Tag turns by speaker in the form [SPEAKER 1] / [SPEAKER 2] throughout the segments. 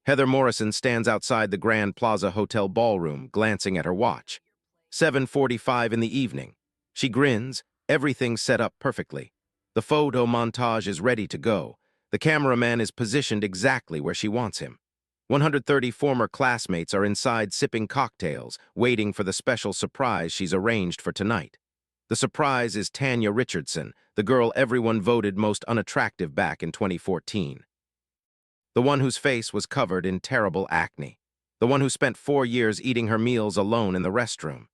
[SPEAKER 1] Heather Morrison stands outside the Grand Plaza Hotel ballroom, glancing at her watch. 7:45 in the evening. She grins, everything set up perfectly. The photo montage is ready to go. The cameraman is positioned exactly where she wants him. 130 former classmates are inside sipping cocktails, waiting for the special surprise she's arranged for tonight. The surprise is Tanya Richardson, the girl everyone voted most unattractive back in 2014. The one whose face was covered in terrible acne. The one who spent 4 years eating her meals alone in the restroom.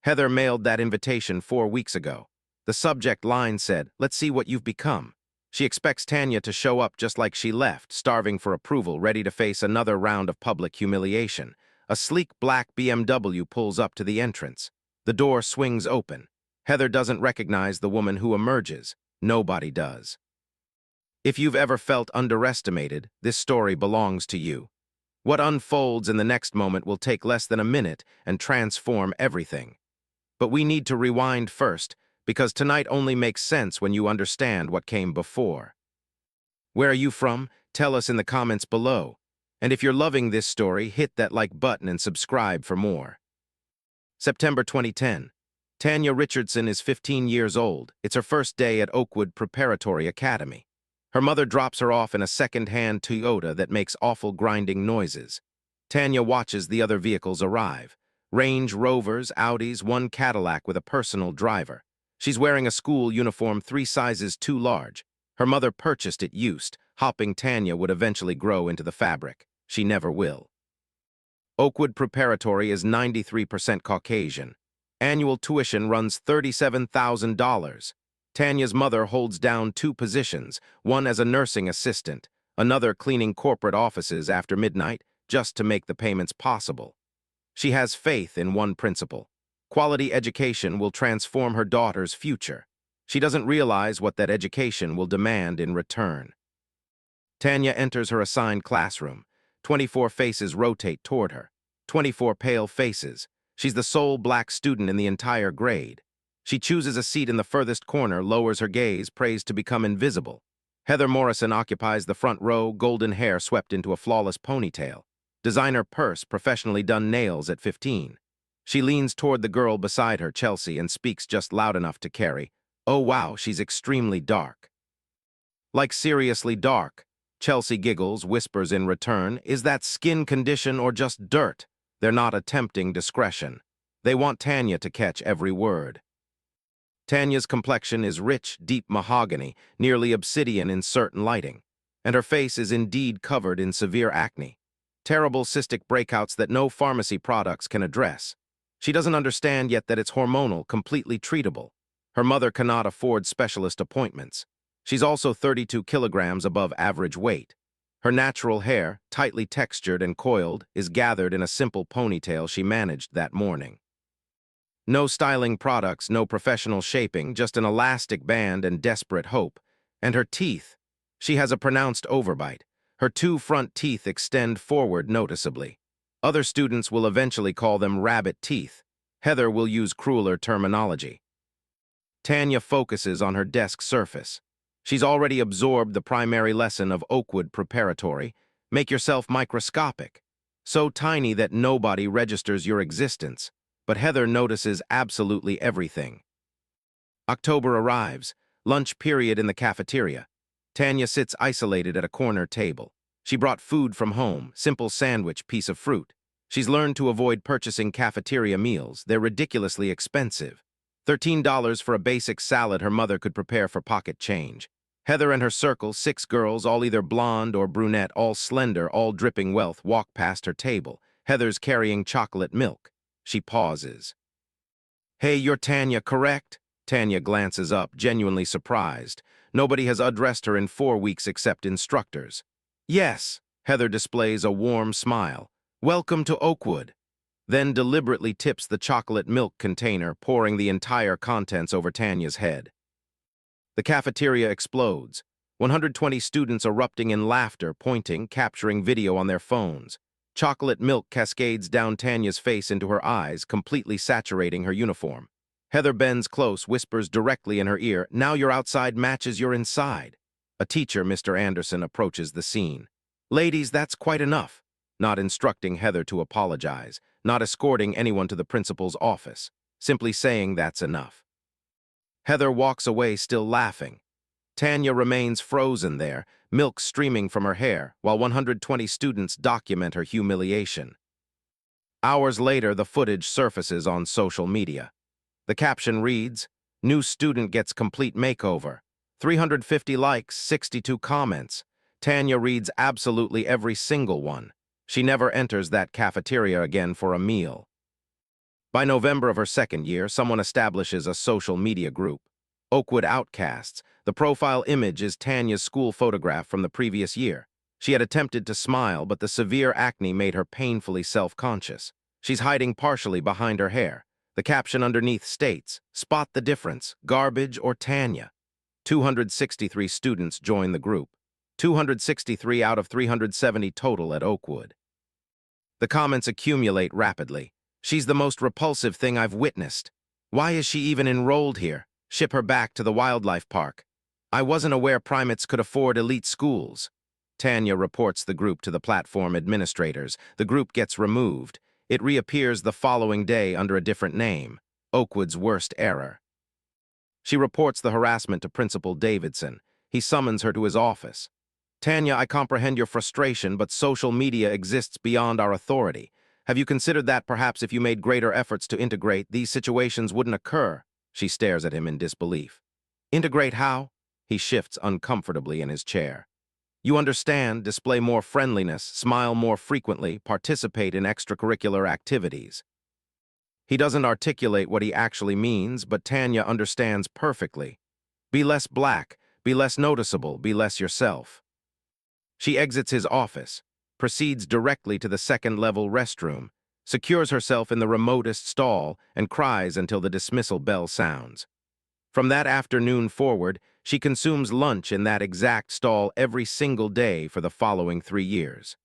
[SPEAKER 1] Heather mailed that invitation 4 weeks ago. The subject line said, "Let's see what you've become." She expects Tanya to show up just like she left, starving for approval, ready to face another round of public humiliation. A sleek black BMW pulls up to the entrance. The door swings open. Heather doesn't recognize the woman who emerges. Nobody does. If you've ever felt underestimated, this story belongs to you. What unfolds in the next moment will take less than a minute and transform everything. But we need to rewind first, because tonight only makes sense when you understand what came before. Where are you from? Tell us in the comments below. And if you're loving this story, hit that like button and subscribe for more. September 2010. Tanya Richardson is 15 years old. It's her first day at Oakwood Preparatory Academy. Her mother drops her off in a second-hand Toyota that makes awful grinding noises. Tanya watches the other vehicles arrive. Range Rovers, Audis, one Cadillac with a personal driver. She's wearing a school uniform 3 sizes too large. Her mother purchased it used, hoping Tanya would eventually grow into the fabric. She never will. Oakwood Preparatory is 93% Caucasian. Annual tuition runs $37,000. Tanya's mother holds down 2 positions, one as a nursing assistant, another cleaning corporate offices after midnight, just to make the payments possible. She has faith in one principle. Quality education will transform her daughter's future. She doesn't realize what that education will demand in return. Tanya enters her assigned classroom. 24 faces rotate toward her. 24 pale faces. She's the sole black student in the entire grade. She chooses a seat in the furthest corner, lowers her gaze, prays to become invisible. Heather Morrison occupies the front row, golden hair swept into a flawless ponytail. Designer purse, professionally done nails at 15. She leans toward the girl beside her, Chelsea, and speaks just loud enough to carry. "Oh wow, she's extremely dark." "Like seriously dark." Chelsea giggles, whispers in return, "Is that skin condition or just dirt?" They're not attempting discretion. They want Tanya to catch every word. Tanya's complexion is rich, deep mahogany, nearly obsidian in certain lighting, and her face is indeed covered in severe acne. Terrible cystic breakouts that no pharmacy products can address. She doesn't understand yet that it's hormonal, completely treatable. Her mother cannot afford specialist appointments. She's also 32 kilograms above average weight. Her natural hair, tightly textured and coiled, is gathered in a simple ponytail she managed that morning. No styling products, no professional shaping, just an elastic band and desperate hope. And her teeth. She has a pronounced overbite. Her 2 front teeth extend forward noticeably. Other students will eventually call them rabbit teeth. Heather will use crueler terminology. Tanya focuses on her desk surface. She's already absorbed the primary lesson of Oakwood Preparatory. Make yourself microscopic. So tiny that nobody registers your existence. But Heather notices absolutely everything. October arrives. Lunch period in the cafeteria. Tanya sits isolated at a corner table. She brought food from home, simple sandwich, piece of fruit. She's learned to avoid purchasing cafeteria meals. They're ridiculously expensive. $13 for a basic salad her mother could prepare for pocket change. Heather and her circle, 6 girls, all either blonde or brunette, all slender, all dripping wealth, walk past her table. Heather's carrying chocolate milk. She pauses. "Hey, you're Tanya, correct?" Tanya glances up, genuinely surprised. Nobody has addressed her in 4 weeks except instructors. "Yes." Heather displays a warm smile. "Welcome to Oakwood." Then deliberately tips the chocolate milk container, pouring the entire contents over Tanya's head. The cafeteria explodes. 120 students erupting in laughter, pointing, capturing video on their phones. Chocolate milk cascades down Tanya's face into her eyes, completely saturating her uniform. Heather bends close, whispers directly in her ear, "Now your outside matches your inside." A teacher, Mr. Anderson, approaches the scene. "Ladies, that's quite enough." not instructing Heather to apologize, not escorting anyone to the principal's office, simply saying that's enough. Heather walks away still laughing. Tanya remains frozen there, milk streaming from her hair, while 120 students document her humiliation. Hours later, the footage surfaces on social media. The caption reads, "New student gets complete makeover. 350 likes, 62 comments. Tanya reads absolutely every single one. She never enters that cafeteria again for a meal." By November of her second year, someone establishes a social media group. Oakwood Outcasts. The profile image is Tanya's school photograph from the previous year. She had attempted to smile, but the severe acne made her painfully self-conscious. She's hiding partially behind her hair. The caption underneath states, "Spot the difference, garbage or Tanya." 263 students join the group. 263 out of 370 total at Oakwood. The comments accumulate rapidly. "She's the most repulsive thing I've witnessed. Why is she even enrolled here? Ship her back to the wildlife park. I wasn't aware primates could afford elite schools." Tanya reports the group to the platform administrators. The group gets removed. It reappears the following day under a different name, Oakwood's worst error. She reports the harassment to Principal Davidson. He summons her to his office. "Tanya, I comprehend your frustration, but social media exists beyond our authority. Have you considered that perhaps if you made greater efforts to integrate, these situations wouldn't occur?" She stares at him in disbelief. "Integrate how?" He shifts uncomfortably in his chair. "You understand, display more friendliness, smile more frequently, participate in extracurricular activities." He doesn't articulate what he actually means, but Tanya understands perfectly. Be less black, be less noticeable, be less yourself. She exits his office, proceeds directly to the second-level restroom, secures herself in the remotest stall, and cries until the dismissal bell sounds. From that afternoon forward, she consumes lunch in that exact stall every single day for the following 3 years.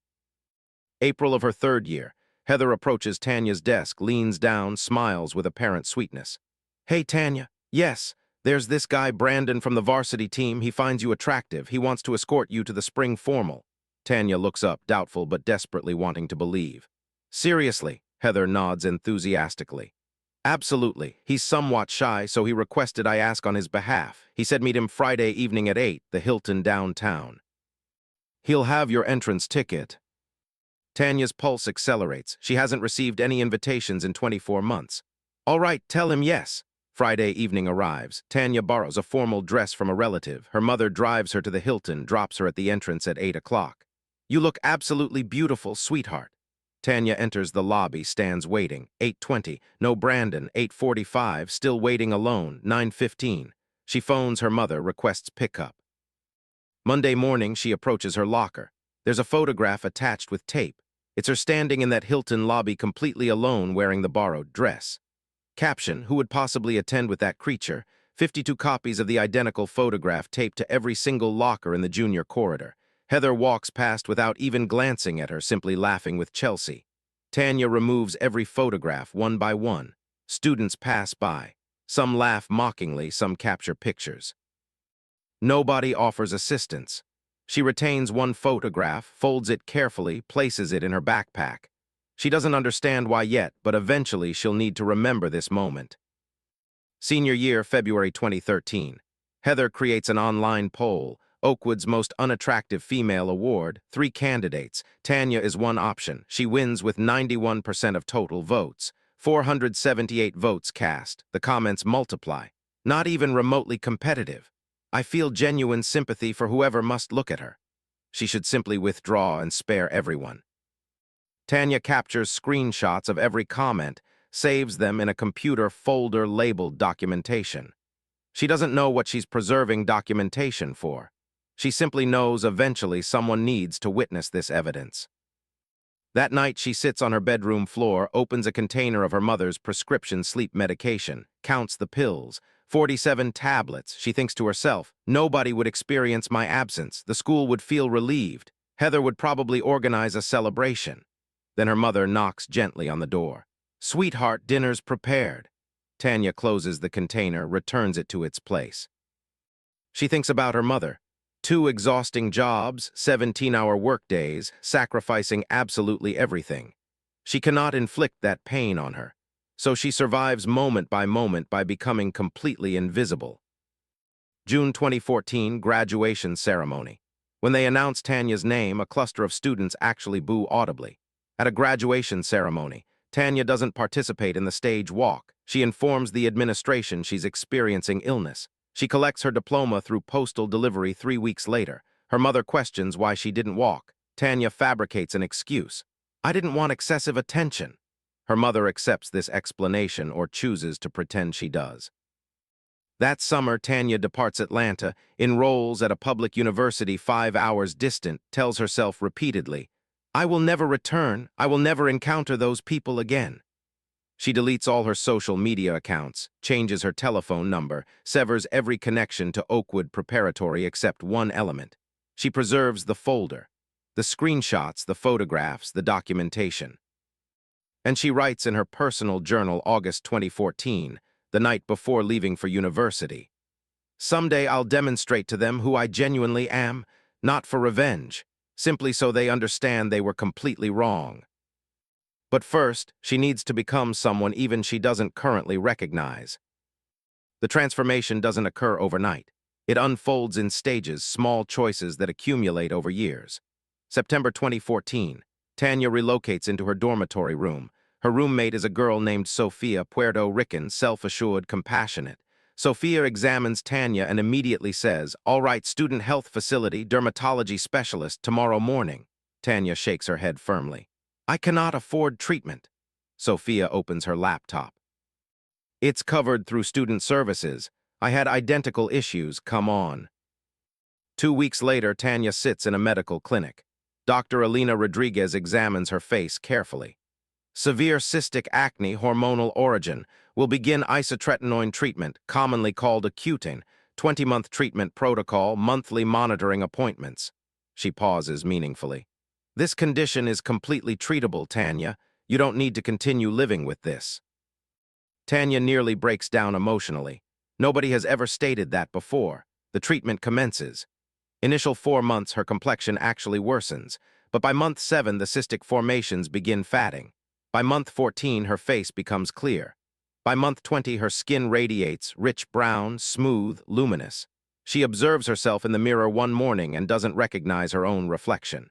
[SPEAKER 1] April of her third year, Heather approaches Tanya's desk, leans down, smiles with apparent sweetness. "Hey, Tanya. Yes, there's this guy Brandon from the varsity team. He finds you attractive. He wants to escort you to the spring formal." Tanya looks up, doubtful but desperately wanting to believe. "Seriously?" Heather nods enthusiastically. "Absolutely. He's somewhat shy, so he requested I ask on his behalf. He said meet him Friday evening at 8, the Hilton downtown. He'll have your entrance ticket." Tanya's pulse accelerates. She hasn't received any invitations in 24 months. "All right, tell him yes." Friday evening arrives. Tanya borrows a formal dress from a relative. Her mother drives her to the Hilton, drops her at the entrance at 8 o'clock. "You look absolutely beautiful, sweetheart." Tanya enters the lobby, stands waiting. 8:20. No Brandon. 8:45. Still waiting alone. 9:15. She phones her mother, requests pickup. Monday morning, she approaches her locker. There's a photograph attached with tape. It's her standing in that Hilton lobby completely alone wearing the borrowed dress. Caption, "Who would possibly attend with that creature?" 52 copies of the identical photograph taped to every single locker in the junior corridor. Heather walks past without even glancing at her, simply laughing with Chelsea. Tanya removes every photograph one by one. Students pass by. Some laugh mockingly, some capture pictures. Nobody offers assistance. She retains one photograph, folds it carefully, places it in her backpack. She doesn't understand why yet, but eventually she'll need to remember this moment. Senior year, February 2013. Heather creates an online poll. Oakwood's most unattractive female award. 3 candidates. Tanya is one option. She wins with 91% of total votes. 478 votes cast. The comments multiply. Not even remotely competitive. I feel genuine sympathy for whoever must look at her. She should simply withdraw and spare everyone. Tanya captures screenshots of every comment, saves them in a computer folder labeled documentation. She doesn't know what she's preserving documentation for. She simply knows eventually someone needs to witness this evidence. That night, she sits on her bedroom floor, opens a container of her mother's prescription sleep medication, counts the pills. 47 tablets. She thinks to herself, nobody would experience my absence. The school would feel relieved. Heather would probably organize a celebration. Then her mother knocks gently on the door. "Sweetheart, dinner's prepared." Tanya closes the container, returns it to its place. She thinks about her mother. 2 exhausting jobs, 17-hour workdays, sacrificing absolutely everything. She cannot inflict that pain on her, so she survives moment by becoming completely invisible. June 2014, graduation ceremony. When they announce Tanya's name, a cluster of students actually boo audibly. At a graduation ceremony, Tanya doesn't participate in the stage walk. She informs the administration she's experiencing illness. She collects her diploma through postal delivery 3 weeks later. Her mother questions why she didn't walk. Tanya fabricates an excuse. "I didn't want excessive attention." Her mother accepts this explanation or chooses to pretend she does. That summer, Tanya departs Atlanta, enrolls at a public university 5 hours distant, tells herself repeatedly, "I will never return. I will never encounter those people again." She deletes all her social media accounts, changes her telephone number, severs every connection to Oakwood Preparatory except one element. She preserves the folder, the screenshots, the photographs, the documentation. And she writes in her personal journal, August 2014, the night before leaving for university, "Someday I'll demonstrate to them who I genuinely am, not for revenge, simply so they understand they were completely wrong." But first, she needs to become someone even she doesn't currently recognize. The transformation doesn't occur overnight. It unfolds in stages, small choices that accumulate over years. September 2014, Tanya relocates into her dormitory room. Her roommate is a girl named Sophia, Puerto Rican, self-assured, compassionate. Sophia examines Tanya and immediately says, "All right, student health facility, dermatology specialist, tomorrow morning." Tanya shakes her head firmly. "I cannot afford treatment." Sophia opens her laptop. "It's covered through student services. I had identical issues, come on." 2 weeks later, Tanya sits in a medical clinic. Dr. Alina Rodriguez examines her face carefully. "Severe cystic acne, hormonal origin. Will begin isotretinoin treatment, commonly called Accutane. 20-month treatment protocol, monthly monitoring appointments." She pauses meaningfully. "This condition is completely treatable, Tanya. You don't need to continue living with this." Tanya nearly breaks down emotionally. Nobody has ever stated that before. The treatment commences. Initial 4 months, her complexion actually worsens, but by month 7, the cystic formations begin fatting. By month 14, her face becomes clear. By month 20, her skin radiates, rich brown, smooth, luminous. She observes herself in the mirror one morning and doesn't recognize her own reflection.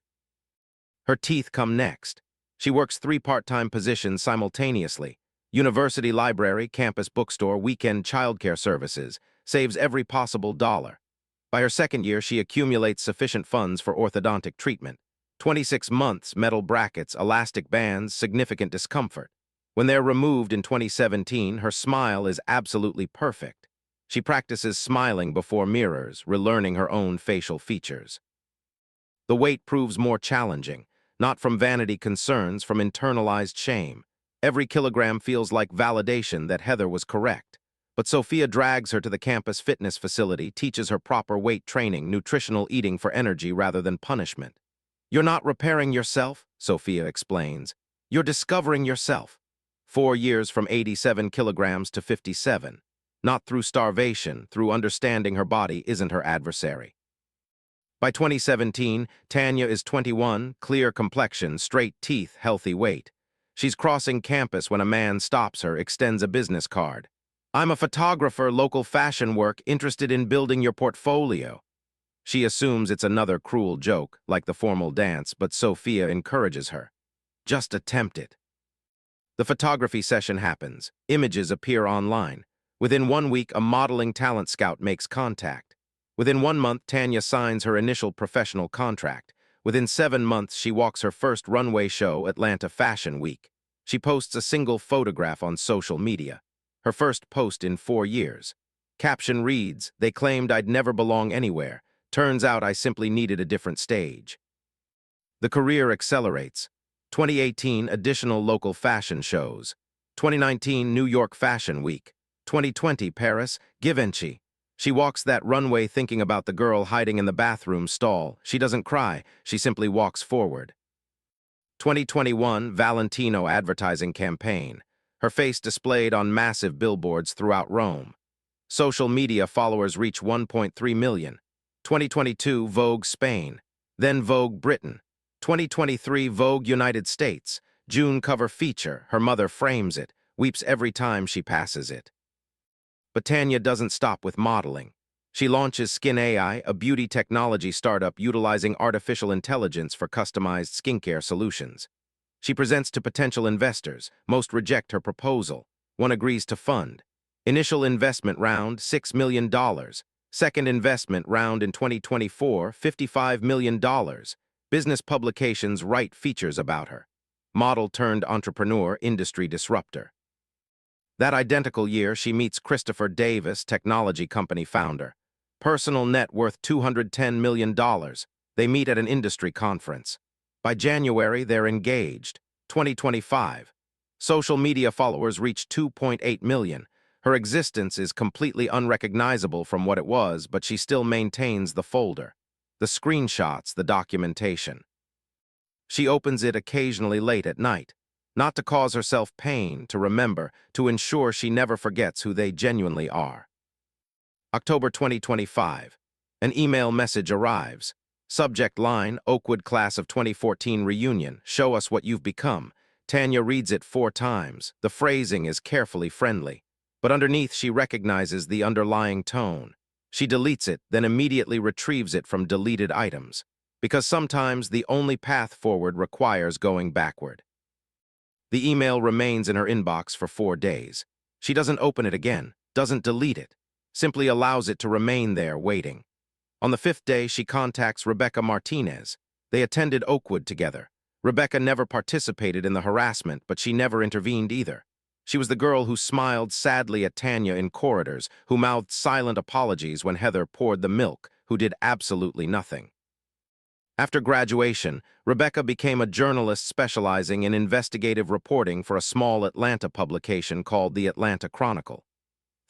[SPEAKER 1] Her teeth come next. She works 3 part-time positions simultaneously: university library, campus bookstore, weekend childcare services, saves every possible dollar. By her 2nd year, she accumulates sufficient funds for orthodontic treatment. 26 months, metal brackets, elastic bands, significant discomfort. When they're removed in 2017, her smile is absolutely perfect. She practices smiling before mirrors, relearning her own facial features. The weight proves more challenging, not from vanity concerns, from internalized shame. Every kilogram feels like validation that Heather was correct. But Sophia drags her to the campus fitness facility, teaches her proper weight training, nutritional eating for energy rather than punishment. "You're not repairing yourself," Sophia explains. "You're discovering yourself." 4 years from 87 kilograms to 57. Not through starvation, through understanding her body isn't her adversary. By 2017, Tanya is 21, clear complexion, straight teeth, healthy weight. She's crossing campus when a man stops her, extends a business card. "I'm a photographer, local fashion work, interested in building your portfolio." She assumes it's another cruel joke, like the formal dance, but Sophia encourages her. "Just attempt it." The photography session happens. Images appear online. Within 1 week, a modeling talent scout makes contact. Within 1 month, Tanya signs her initial professional contract. Within 7 months, she walks her first runway show, Atlanta Fashion Week. She posts a single photograph on social media. Her first post in 4 years. Caption reads, "They claimed I'd never belong anywhere. Turns out I simply needed a different stage." The career accelerates. 2018, additional local fashion shows. 2019, New York Fashion Week. 2020, Paris, Givenchy. She walks that runway thinking about the girl hiding in the bathroom stall. She doesn't cry, she simply walks forward. 2021, Valentino advertising campaign. Her face displayed on massive billboards throughout Rome. Social media followers reach 1.3 million. 2022 Vogue Spain, then Vogue Britain. 2023 Vogue United States, June cover feature, her mother frames it, weeps every time she passes it. But Tanya doesn't stop with modeling. She launches Skin AI, a beauty technology startup utilizing artificial intelligence for customized skincare solutions. She presents to potential investors. Most reject her proposal. One agrees to fund. Initial investment round, $6 million. Second investment round in 2024, $55 million. Business publications write features about her. Model turned entrepreneur, industry disruptor. That identical year, she meets Christopher Davis, technology company founder. Personal net worth $210 million. They meet at an industry conference. By January, they're engaged. 2025. Social media followers reach 2.8 million. Her existence is completely unrecognizable from what it was, but she still maintains the folder. The screenshots, the documentation. She opens it occasionally late at night. Not to cause herself pain, to remember, to ensure she never forgets who they genuinely are. October 2025. An email message arrives. Subject line, Oakwood Class of 2014 Reunion, show us what you've become. Tanya reads it 4 times. The phrasing is carefully friendly. But underneath she recognizes the underlying tone. She deletes it, then immediately retrieves it from deleted items. Because sometimes the only path forward requires going backward. The email remains in her inbox for 4 days. She doesn't open it again, doesn't delete it, simply allows it to remain there waiting. On the 5th day, she contacts Rebecca Martinez. They attended Oakwood together. Rebecca never participated in the harassment, but she never intervened either. She was the girl who smiled sadly at Tanya in corridors, who mouthed silent apologies when Heather poured the milk, who did absolutely nothing. After graduation, Rebecca became a journalist specializing in investigative reporting for a small Atlanta publication called the Atlanta Chronicle.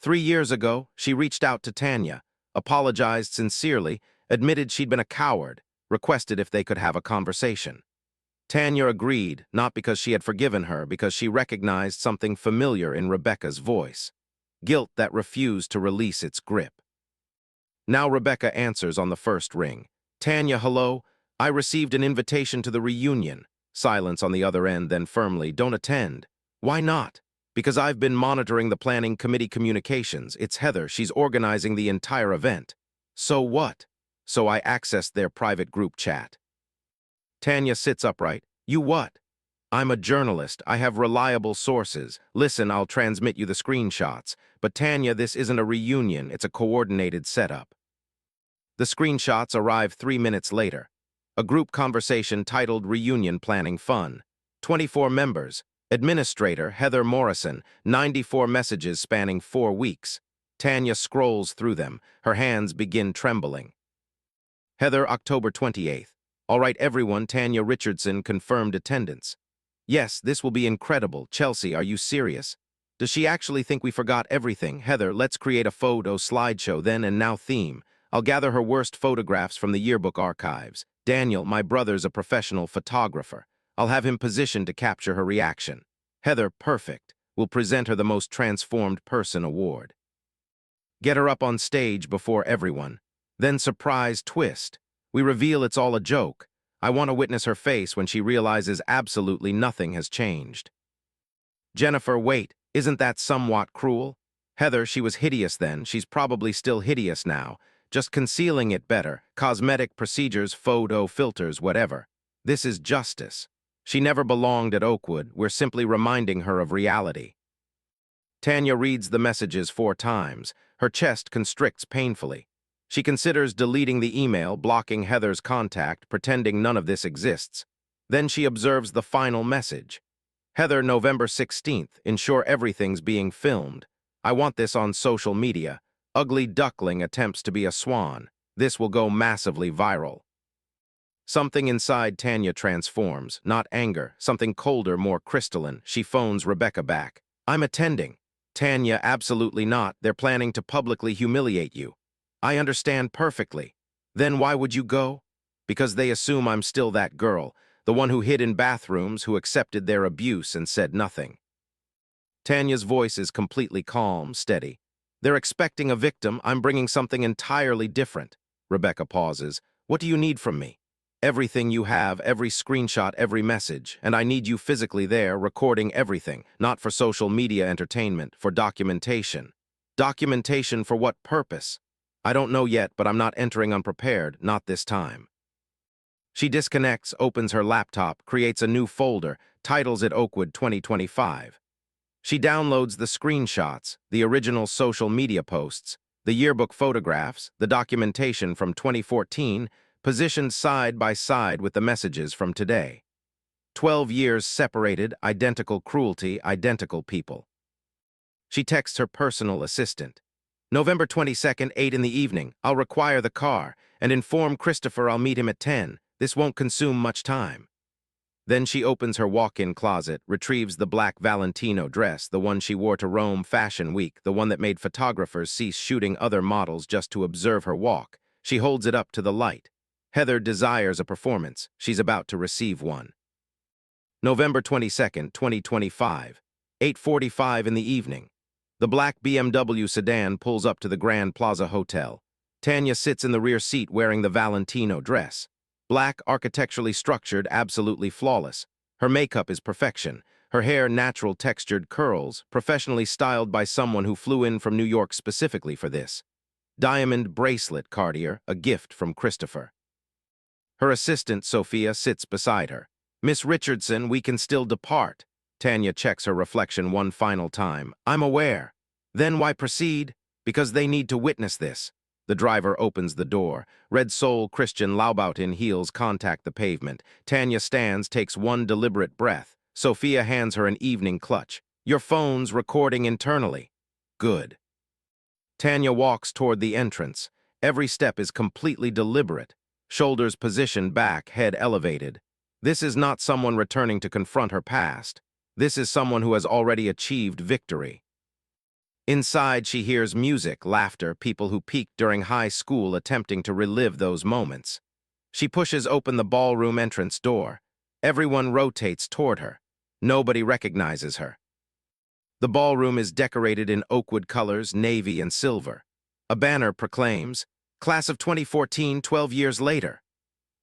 [SPEAKER 1] 3 years ago, she reached out to Tanya, apologized sincerely, admitted she'd been a coward, requested if they could have a conversation. Tanya agreed, not because she had forgiven her, because she recognized something familiar in Rebecca's voice. Guilt that refused to release its grip. Now Rebecca answers on the first ring. Tanya, hello? I received an invitation to the reunion. Silence on the other end, then firmly, don't attend. Why not? Because I've been monitoring the planning committee communications. It's Heather, she's organizing the entire event. So what? So I accessed their private group chat. Tanya sits upright. You what? I'm a journalist. I have reliable sources. Listen, I'll transmit you the screenshots. But Tanya, this isn't a reunion, it's a coordinated setup. The screenshots arrive 3 minutes later. A group conversation titled Reunion Planning Fun. 24 members. Administrator, Heather Morrison. 94 messages spanning 4 weeks. Tanya scrolls through them. Her hands begin trembling. Heather, October 28th. All right, everyone, Tanya Richardson confirmed attendance. Yes, this will be incredible. Chelsea, are you serious? Does she actually think we forgot everything? Heather, let's create a photo slideshow then and now theme. I'll gather her worst photographs from the yearbook archives. Daniel, my brother's a professional photographer. I'll have him positioned to capture her reaction. Heather, perfect. We'll present her the Most Transformed Person award. Get her up on stage before everyone. Then surprise twist. We reveal it's all a joke. I want to witness her face when she realizes absolutely nothing has changed. Jennifer, wait, isn't that somewhat cruel? Heather, she was hideous then. She's probably still hideous now. Just concealing it better. Cosmetic procedures, photo filters, whatever. This is justice. She never belonged at Oakwood. We're simply reminding her of reality. Tanya reads the messages 4 times. Her chest constricts painfully. She considers deleting the email, blocking Heather's contact, pretending none of this exists. Then she observes the final message. Heather, November 16th. Ensure everything's being filmed. I want this on social media. Ugly duckling attempts to be a swan. This will go massively viral. Something inside Tanya transforms, not anger, something colder, more crystalline. She phones Rebecca back. I'm attending. Tanya, absolutely not. They're planning to publicly humiliate you. I understand perfectly. Then why would you go? Because they assume I'm still that girl, the one who hid in bathrooms, who accepted their abuse and said nothing. Tanya's voice is completely calm, steady. They're expecting a victim. I'm bringing something entirely different. Rebecca pauses. What do you need from me? Everything you have, every screenshot, every message, and I need you physically there, recording everything, not for social media entertainment, for documentation. Documentation for what purpose? I don't know yet, but I'm not entering unprepared, not this time. She disconnects, opens her laptop, creates a new folder, titles it Oakwood 2025. She downloads the screenshots, the original social media posts, the yearbook photographs, the documentation from 2014, positioned side by side with the messages from today. 12 years separated, identical cruelty, identical people. She texts her personal assistant. November 22nd, 8 in the evening, I'll require the car, and inform Christopher I'll meet him at 10. This won't consume much time. Then she opens her walk-in closet, retrieves the black Valentino dress, the one she wore to Rome Fashion Week, the one that made photographers cease shooting other models just to observe her walk. She holds it up to the light. Heather desires a performance. She's about to receive one. November 22nd, 2025, 8:45 in the evening. The black BMW sedan pulls up to the Grand Plaza Hotel. Tanya sits in the rear seat wearing the Valentino dress. Black, architecturally structured, absolutely flawless. Her makeup is perfection. Her hair natural textured curls, professionally styled by someone who flew in from New York specifically for this. Diamond bracelet Cartier, a gift from Christopher. Her assistant, Sophia, sits beside her. Miss Richardson, we can still depart. Tanya checks her reflection one final time. I'm aware. Then why proceed? Because they need to witness this. The driver opens the door. Red Soul Christian Laubaut in heels contact the pavement. Tanya stands, takes one deliberate breath. Sophia hands her an evening clutch. Your phone's recording internally. Good. Tanya walks toward the entrance. Every step is completely deliberate. Shoulders positioned back, head elevated. This is not someone returning to confront her past. This is someone who has already achieved victory. Inside, she hears music, laughter, people who peaked during high school attempting to relive those moments. She pushes open the ballroom entrance door. Everyone rotates toward her. Nobody recognizes her. The ballroom is decorated in Oakwood colors, navy and silver. A banner proclaims, Class of 2014, 12 years later.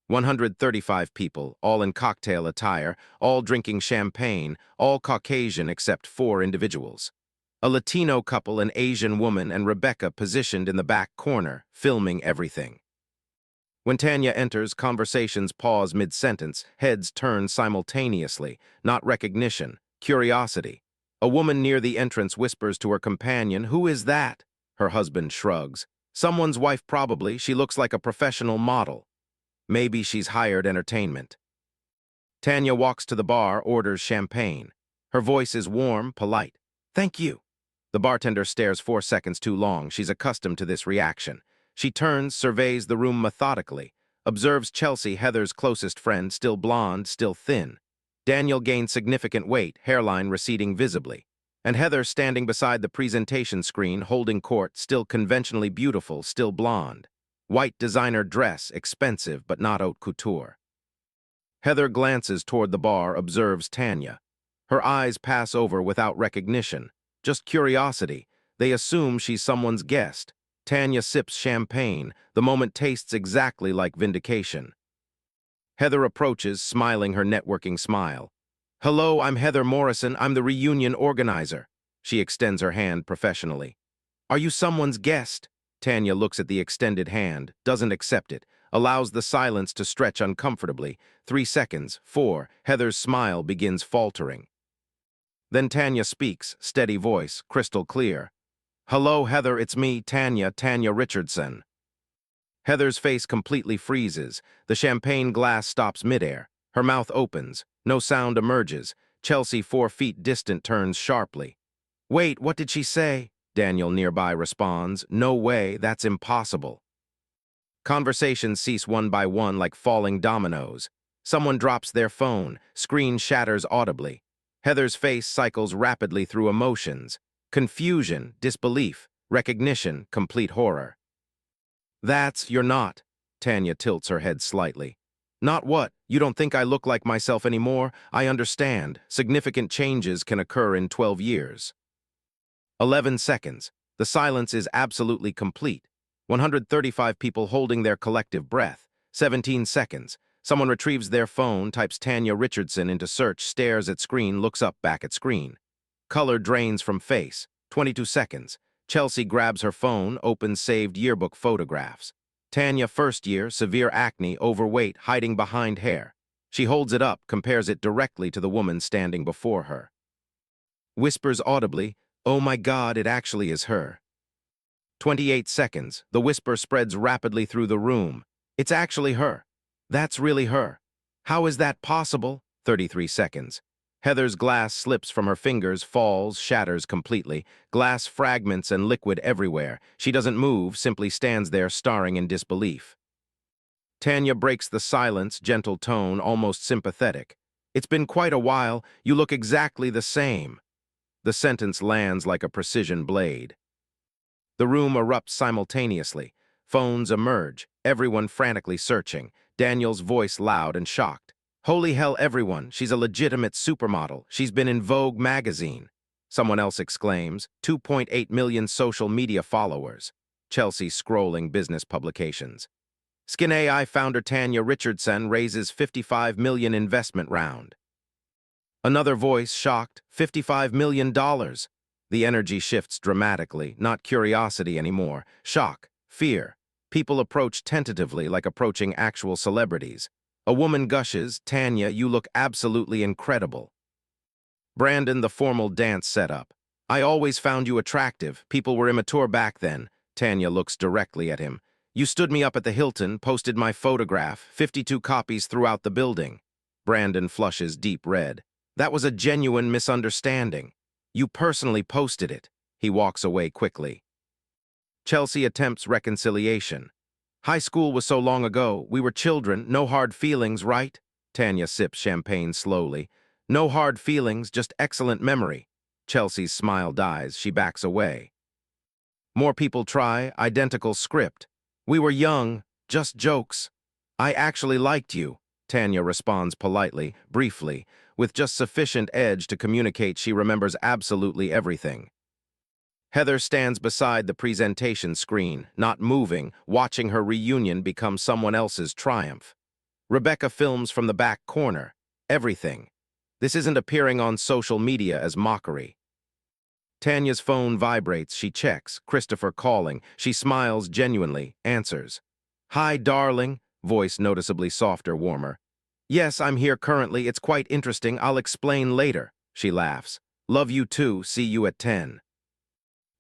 [SPEAKER 1] 135 people, all in cocktail attire, all drinking champagne, all Caucasian except 4 individuals. A Latino couple, an Asian woman, and Rebecca positioned in the back corner, filming everything. When Tanya enters, conversations pause mid-sentence, heads turn simultaneously, not recognition, curiosity. A woman near the entrance whispers to her companion, "Who is that?" Her husband shrugs. Someone's wife probably, she looks like a professional model. Maybe she's hired entertainment. Tanya walks to the bar, orders champagne. Her voice is warm, polite. Thank you. The bartender stares 4 seconds too long. She's accustomed to this reaction. She turns, surveys the room methodically, observes Chelsea, Heather's closest friend, still blonde, still thin. Daniel gained significant weight, hairline receding visibly. And Heather standing beside the presentation screen, holding court, still conventionally beautiful, still blonde. White designer dress, expensive but not haute couture. Heather glances toward the bar, observes Tanya. Her eyes pass over without recognition. Just curiosity. They assume she's someone's guest. Tanya sips champagne. The moment tastes exactly like vindication. Heather approaches, smiling her networking smile. Hello, I'm Heather Morrison. I'm the reunion organizer. She extends her hand professionally. Are you someone's guest? Tanya looks at the extended hand, doesn't accept it, allows the silence to stretch uncomfortably. 3 seconds, 4. Heather's smile begins faltering. Then Tanya speaks, steady voice, crystal clear. Hello, Heather, it's me, Tanya Richardson. Heather's face completely freezes. The champagne glass stops midair. Her mouth opens. No sound emerges. Chelsea, 4 feet distant, turns sharply. Wait, what did she say? Daniel nearby responds. No way, that's impossible. Conversations cease one by one like falling dominoes. Someone drops their phone. Screen shatters audibly. Heather's face cycles rapidly through emotions. Confusion, disbelief, recognition, complete horror. You're not. Tanya tilts her head slightly. Not what? You don't think I look like myself anymore? I understand. Significant changes can occur in 12 years. 11 seconds. The silence is absolutely complete. 135 people holding their collective breath. 17 seconds. Someone retrieves their phone, types Tanya Richardson into search, stares at screen, looks up, back at screen. Color drains from face. 22 seconds. Chelsea grabs her phone, opens saved yearbook photographs. Tanya, first year, severe acne, overweight, hiding behind hair. She holds it up, compares it directly to the woman standing before her. Whispers audibly, "Oh my God, it actually is her." 28 seconds. The whisper spreads rapidly through the room. "It's actually her. That's really her. How is that possible?" 33 seconds. Heather's glass slips from her fingers, falls, shatters completely. Glass fragments and liquid everywhere. She doesn't move, simply stands there staring in disbelief. Tanya breaks the silence, gentle tone, almost sympathetic. "It's been quite a while. You look exactly the same." The sentence lands like a precision blade. The room erupts simultaneously. Phones emerge, everyone frantically searching. Daniel's voice loud and shocked. "Holy hell, everyone, she's a legitimate supermodel. She's been in Vogue magazine." Someone else exclaims, 2.8 million social media followers. Chelsea scrolling business publications. Skin AI founder Tanya Richardson raises $55 million investment round. Another voice, shocked, $55 million. The energy shifts dramatically, not curiosity anymore. Shock, fear. People approach tentatively, like approaching actual celebrities. A woman gushes, "Tanya, you look absolutely incredible." Brandon, the formal dance setup. "I always found you attractive. People were immature back then." Tanya looks directly at him. "You stood me up at the Hilton, posted my photograph, 52 copies throughout the building." Brandon flushes deep red. "That was a genuine misunderstanding. You personally posted it." He walks away quickly. Chelsea attempts reconciliation. "High school was so long ago. We were children. No hard feelings, right?" Tanya sips champagne slowly. "No hard feelings, just excellent memory." Chelsea's smile dies. She backs away. More people try, identical script. "We were young, just jokes." "I actually liked you." Tanya responds politely, briefly, with just sufficient edge to communicate she remembers absolutely everything. Heather stands beside the presentation screen, not moving, watching her reunion become someone else's triumph. Rebecca films from the back corner. Everything. This isn't appearing on social media as mockery. Tanya's phone vibrates. She checks. Christopher calling. She smiles genuinely, answers. "Hi, darling," voice noticeably softer, warmer. "Yes, I'm here currently. It's quite interesting. I'll explain later." She laughs. "Love you too. See you at 10.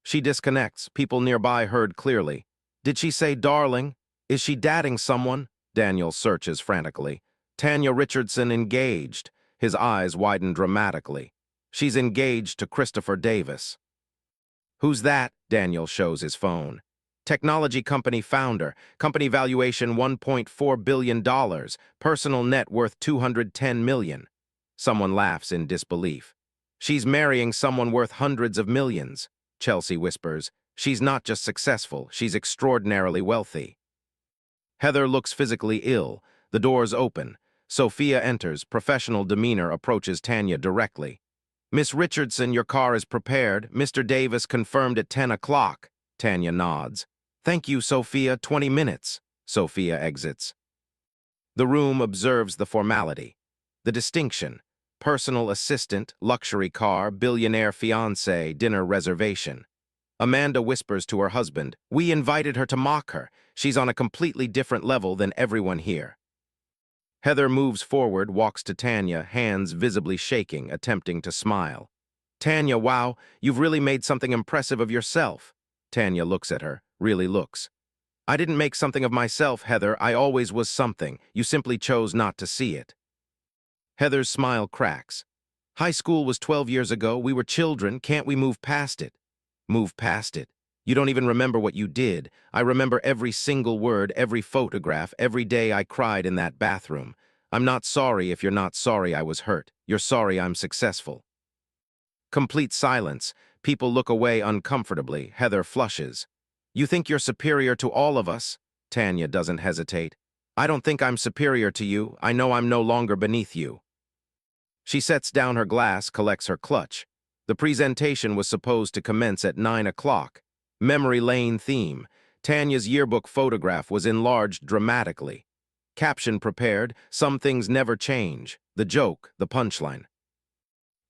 [SPEAKER 1] She disconnects. People nearby heard clearly. "Did she say darling? Is she dating someone?" Daniel searches frantically. "Tanya Richardson engaged." His eyes widen dramatically. "She's engaged to Christopher Davis." "Who's that?" Daniel shows his phone. "Technology company founder. Company valuation $1.4 billion. Personal net worth $210 million. Someone laughs in disbelief. "She's marrying someone worth hundreds of millions." Chelsea whispers. "She's not just successful, she's extraordinarily wealthy." Heather looks physically ill. The doors open. Sophia enters, professional demeanor, approaches Tanya directly. "Miss Richardson, your car is prepared. Mr. Davis confirmed at 10 o'clock. Tanya nods. "Thank you, Sophia. 20 minutes. Sophia exits. The room observes the formality. The distinction. Personal assistant, luxury car, billionaire fiancé, dinner reservation. Amanda whispers to her husband, "We invited her to mock her. She's on a completely different level than everyone here." Heather moves forward, walks to Tanya, hands visibly shaking, attempting to smile. "Tanya, wow, you've really made something impressive of yourself." Tanya looks at her, really looks. "I didn't make something of myself, Heather. I always was something. You simply chose not to see it." Heather's smile cracks. "High school was 12 years ago. We were children. Can't we move past it?" "Move past it? You don't even remember what you did. I remember every single word, every photograph, every day I cried in that bathroom. I'm not sorry if you're not sorry I was hurt. You're sorry I'm successful." Complete silence. People look away uncomfortably. Heather flushes. "You think you're superior to all of us?" Tanya doesn't hesitate. "I don't think I'm superior to you. I know I'm no longer beneath you." She sets down her glass, collects her clutch. The presentation was supposed to commence at 9 o'clock. Memory lane theme. Tanya's yearbook photograph was enlarged dramatically. Caption prepared, "Some things never change." The joke, the punchline.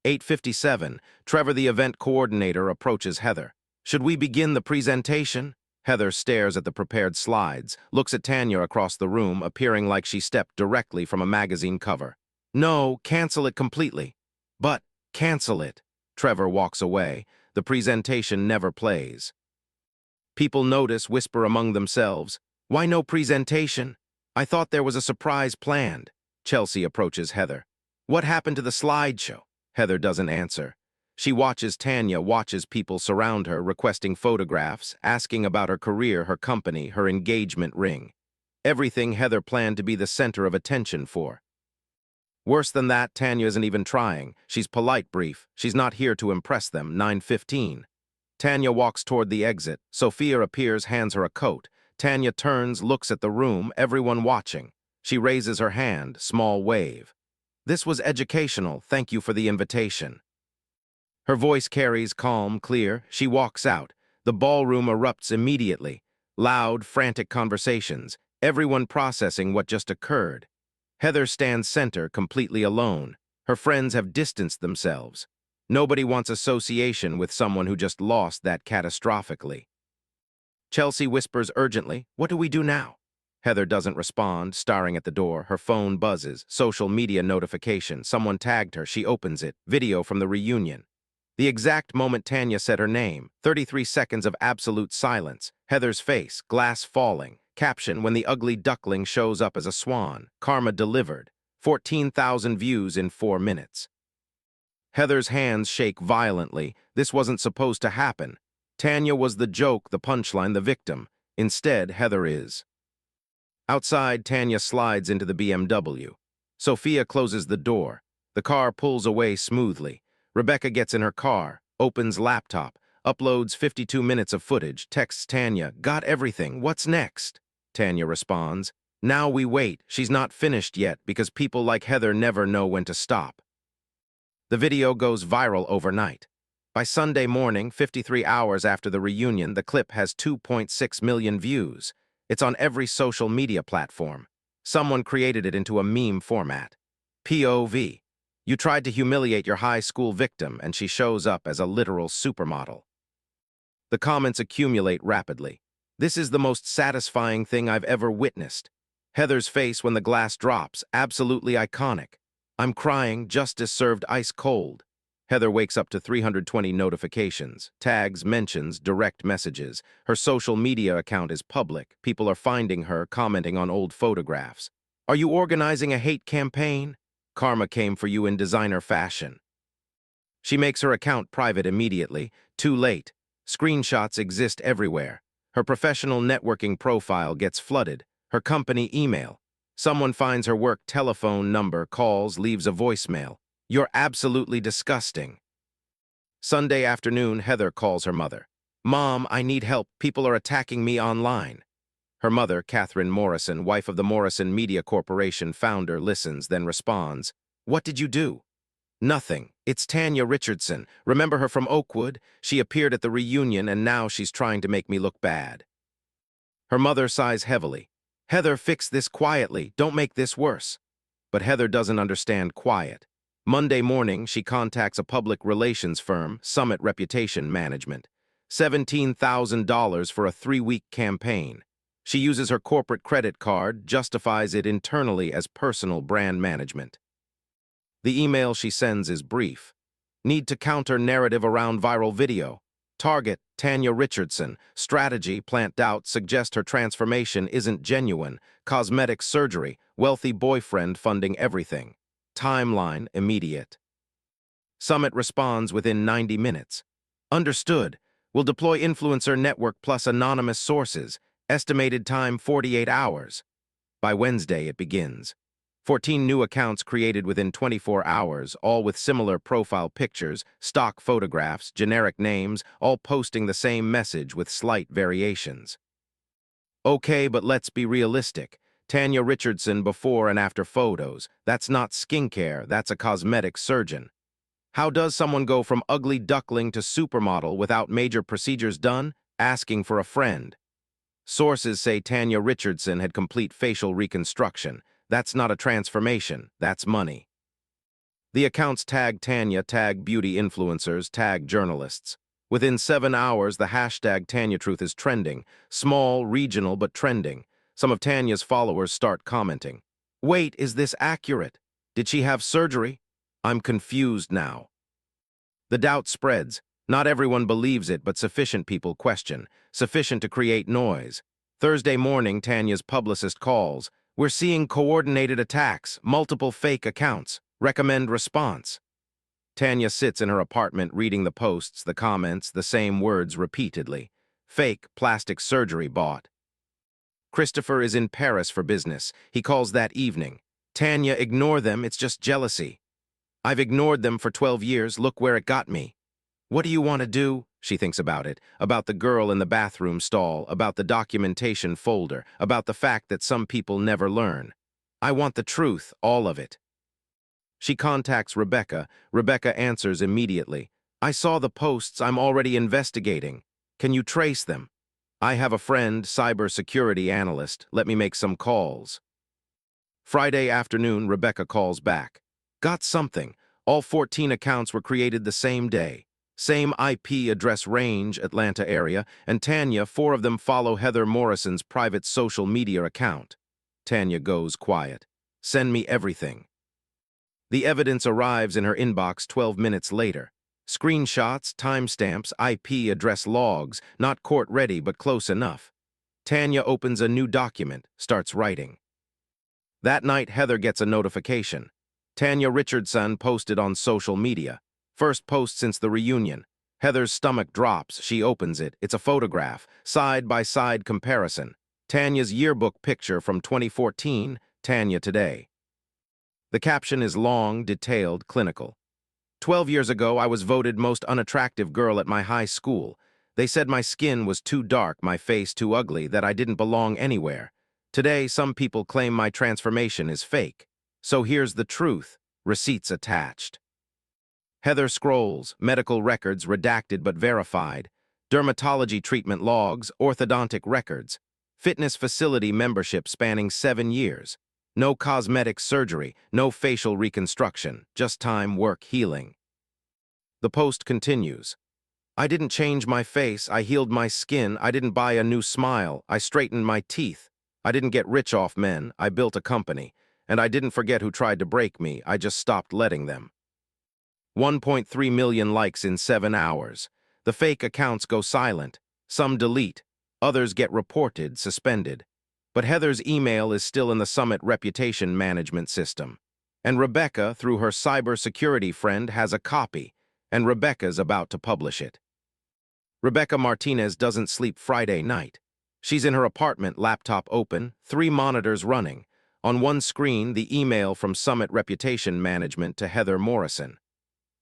[SPEAKER 1] 8:57, Trevor, the event coordinator, approaches Heather. "Should we begin the presentation?" Heather stares at the prepared slides, looks at Tanya across the room, appearing like she stepped directly from a magazine cover. "No, cancel it completely." "But, cancel it." Trevor walks away. The presentation never plays. People notice, whisper among themselves. "Why no presentation? I thought there was a surprise planned." Chelsea approaches Heather. "What happened to the slideshow?" Heather doesn't answer. She watches Tanya, watches people surround her, requesting photographs, asking about her career, her company, her engagement ring. Everything Heather planned to be the center of attention for. Worse than that, Tanya isn't even trying. She's polite, brief. She's not here to impress them. 9:15. Tanya walks toward the exit. Sophia appears, hands her a coat. Tanya turns, looks at the room, everyone watching. She raises her hand, small wave. "This was educational. Thank you for the invitation." Her voice carries, calm, clear. She walks out. The ballroom erupts immediately. Loud, frantic conversations. Everyone processing what just occurred. Heather stands center, completely alone. Her friends have distanced themselves. Nobody wants association with someone who just lost that catastrophically. Chelsea whispers urgently, "What do we do now?" Heather doesn't respond, staring at the door. Her phone buzzes. Social media notification. Someone tagged her. She opens it. Video from the reunion. The exact moment Tanya said her name. 33 seconds of absolute silence. Heather's face, glass falling. Caption, "When the ugly duckling shows up as a swan. Karma delivered." 14,000 views in 4 minutes. Heather's hands shake violently. This wasn't supposed to happen. Tanya was the joke, the punchline, the victim. Instead, Heather is. Outside, Tanya slides into the BMW. Sophia closes the door. The car pulls away smoothly. Rebecca gets in her car, opens laptop, uploads 52 minutes of footage, texts Tanya, "Got everything, what's next?" Tanya responds, "Now we wait. She's not finished yet because people like Heather never know when to stop." The video goes viral overnight. By Sunday morning, 53 hours after the reunion, the clip has 2.6 million views. It's on every social media platform. Someone created it into a meme format. POV. You tried to humiliate your high school victim, and she shows up as a literal supermodel. The comments accumulate rapidly. "This is the most satisfying thing I've ever witnessed." Heather's face when the glass drops, absolutely iconic. "I'm crying, justice served ice cold." Heather wakes up to 320 notifications, tags, mentions, direct messages. Her social media account is public. People are finding her, commenting on old photographs. "Are you organizing a hate campaign? Karma came for you in designer fashion." She makes her account private immediately. Too late. Screenshots exist everywhere. Her professional networking profile gets flooded. Her company email. Someone finds her work telephone number, calls, leaves a voicemail. "You're absolutely disgusting." Sunday afternoon, Heather calls her mother. "Mom, I need help. People are attacking me online." Her mother, Catherine Morrison, wife of the Morrison Media Corporation founder, listens, then responds, "What did you do?" "Nothing. It's Tanya Richardson. Remember her from Oakwood? She appeared at the reunion, and now she's trying to make me look bad." Her mother sighs heavily. "Heather, fix this quietly. Don't make this worse." But Heather doesn't understand quiet. Monday morning, she contacts a public relations firm, Summit Reputation Management. $17,000 for a 3-week campaign. She uses her corporate credit card, justifies it internally as personal brand management. The email she sends is brief. Need to counter narrative around viral video. Target, Tanya Richardson. Strategy, plant doubt, suggest her transformation isn't genuine. Cosmetic surgery, wealthy boyfriend funding everything. Timeline, immediate. Summit responds within 90 minutes. Understood. Will deploy influencer network plus anonymous sources. Estimated time 48 hours. By Wednesday, it begins. 14 new accounts created within 24 hours, all with similar profile pictures, stock photographs, generic names, all posting the same message with slight variations. Okay, but let's be realistic. Tanya Richardson before and after photos. That's not skincare, that's a cosmetic surgeon. How does someone go from ugly duckling to supermodel without major procedures done? Asking for a friend. Sources say Tanya Richardson had complete facial reconstruction. That's not a transformation, that's money. The accounts tag Tanya, tag beauty influencers, tag journalists. Within 7 hours, the hashtag TanyaTruth is trending. Small, regional, but trending. Some of Tanya's followers start commenting. Wait, is this accurate? Did she have surgery? I'm confused now. The doubt spreads. Not everyone believes it, but sufficient people question. Sufficient to create noise. Thursday morning, Tanya's publicist calls. We're seeing coordinated attacks, multiple fake accounts. Recommend response. Tanya sits in her apartment reading the posts, the comments, the same words repeatedly. Fake plastic surgery bought. Christopher is in Paris for business. He calls that evening. Tanya, ignore them, it's just jealousy. I've ignored them for 12 years, look where it got me. What do you want to do? She thinks about it, about the girl in the bathroom stall, about the documentation folder, about the fact that some people never learn. I want the truth, all of it. She contacts Rebecca. Rebecca answers immediately. I saw the posts, I'm already investigating. Can you trace them? I have a friend, cybersecurity analyst. Let me make some calls. Friday afternoon, Rebecca calls back. Got something. All 14 accounts were created the same day. Same IP address range, Atlanta area, and Tanya, 4 of them follow Heather Morrison's private social media account. Tanya goes quiet. Send me everything. The evidence arrives in her inbox 12 minutes later. Screenshots, timestamps, IP address logs, not court-ready but close enough. Tanya opens a new document, starts writing. That night, Heather gets a notification. Tanya Richardson posted on social media. First post since the reunion. Heather's stomach drops. She opens it. It's a photograph, side-by-side comparison. Tanya's yearbook picture from 2014, Tanya today. The caption is long, detailed, clinical. 12 years ago, I was voted most unattractive girl at my high school. They said my skin was too dark, my face too ugly, that I didn't belong anywhere. Today, some people claim my transformation is fake. So here's the truth, receipts attached. Heather scrolls, medical records redacted but verified, dermatology treatment logs, orthodontic records, fitness facility membership spanning 7 years. No cosmetic surgery, no facial reconstruction, just time, work, healing. The post continues. I didn't change my face, I healed my skin, I didn't buy a new smile, I straightened my teeth. I didn't get rich off men, I built a company. And I didn't forget who tried to break me, I just stopped letting them. 1.3 million likes in 7 hours. The fake accounts go silent. Some delete. Others get reported, suspended. But Heather's email is still in the Summit reputation management system. And Rebecca, through her cybersecurity friend, has a copy, and Rebecca's about to publish it. Rebecca Martinez doesn't sleep Friday night. She's in her apartment, laptop open, 3 monitors running. On one screen, the email from Summit Reputation Management to Heather Morrison.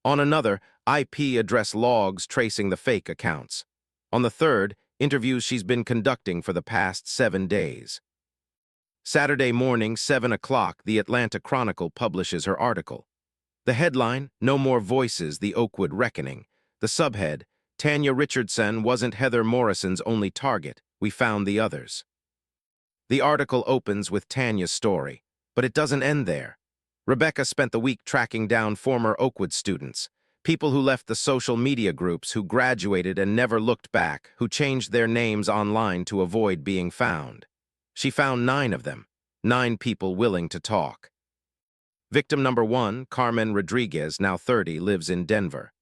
[SPEAKER 1] On another, IP address logs tracing the fake accounts. On the third, interviews she's been conducting for the past 7 days. Saturday morning, 7 o'clock, the Atlanta Chronicle publishes her article. The headline, No More Voices, the Oakwood Reckoning. The subhead, Tanya Richardson wasn't Heather Morrison's only target. We found the others. The article opens with Tanya's story, but it doesn't end there. Rebecca spent the week tracking down former Oakwood students, people who left the social media groups, who graduated and never looked back, who changed their names online to avoid being found. She found 9 of them, 9 people willing to talk. Victim number 1, Carmen Rodriguez, now 30, lives in Denver.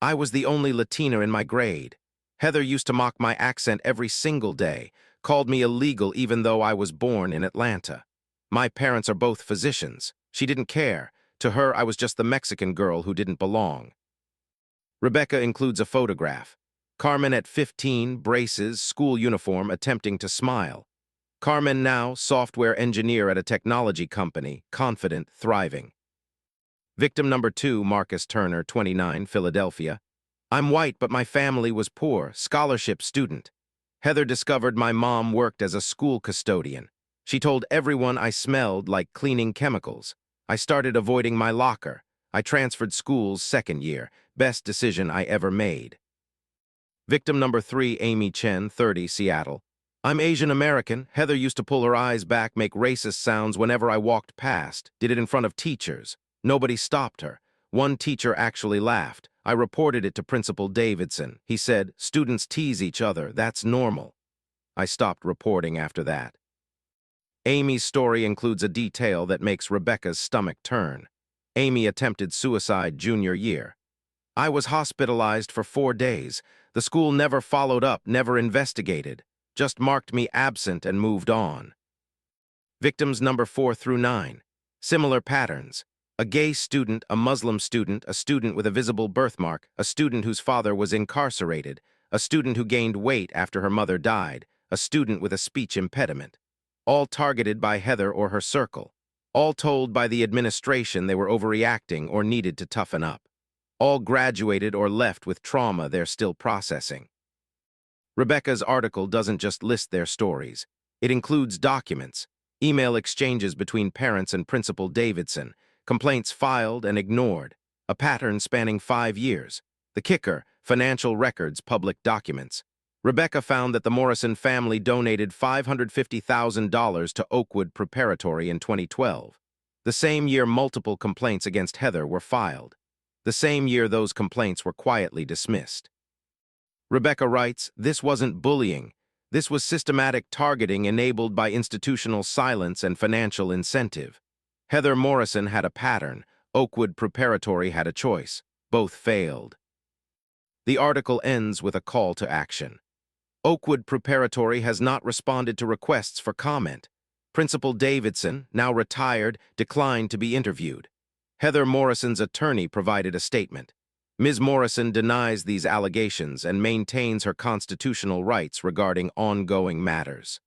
[SPEAKER 1] I was the only Latina in my grade. Heather used to mock my accent every single day, called me illegal even though I was born in Atlanta. My parents are both physicians. She didn't care. To her, I was just the Mexican girl who didn't belong. Rebecca includes a photograph. Carmen at 15, braces, school uniform, attempting to smile. Carmen now, software engineer at a technology company, confident, thriving. Victim number 2, Marcus Turner, 29, Philadelphia. I'm white, but my family was poor, scholarship student. Heather discovered my mom worked as a school custodian. She told everyone I smelled like cleaning chemicals. I started avoiding my locker. I transferred schools 2nd year. Best decision I ever made. Victim number 3, Amy Chen, 30, Seattle. I'm Asian American. Heather used to pull her eyes back, make racist sounds whenever I walked past. Did it in front of teachers. Nobody stopped her. One teacher actually laughed. I reported it to Principal Davidson. He said, "Students tease each other. That's normal." I stopped reporting after that. Amy's story includes a detail that makes Rebecca's stomach turn. Amy attempted suicide junior year. I was hospitalized for 4 days. The school never followed up, never investigated, just marked me absent and moved on. Victims number 4 through 9. Similar patterns. A gay student, a Muslim student, a student with a visible birthmark, a student whose father was incarcerated, a student who gained weight after her mother died, a student with a speech impediment. All targeted by Heather or her circle. All told by the administration they were overreacting or needed to toughen up. All graduated or left with trauma they're still processing. Rebecca's article doesn't just list their stories. It includes documents, email exchanges between parents and Principal Davidson, complaints filed and ignored, a pattern spanning 5 years. The kicker, financial records, public documents. Rebecca found that the Morrison family donated $550,000 to Oakwood Preparatory in 2012. The same year multiple complaints against Heather were filed. The same year those complaints were quietly dismissed. Rebecca writes, "This wasn't bullying. This was systematic targeting enabled by institutional silence and financial incentive. Heather Morrison had a pattern. Oakwood Preparatory had a choice. Both failed." The article ends with a call to action. Oakwood Preparatory has not responded to requests for comment. Principal Davidson, now retired, declined to be interviewed. Heather Morrison's attorney provided a statement. Ms. Morrison denies these allegations and maintains her constitutional rights regarding ongoing matters.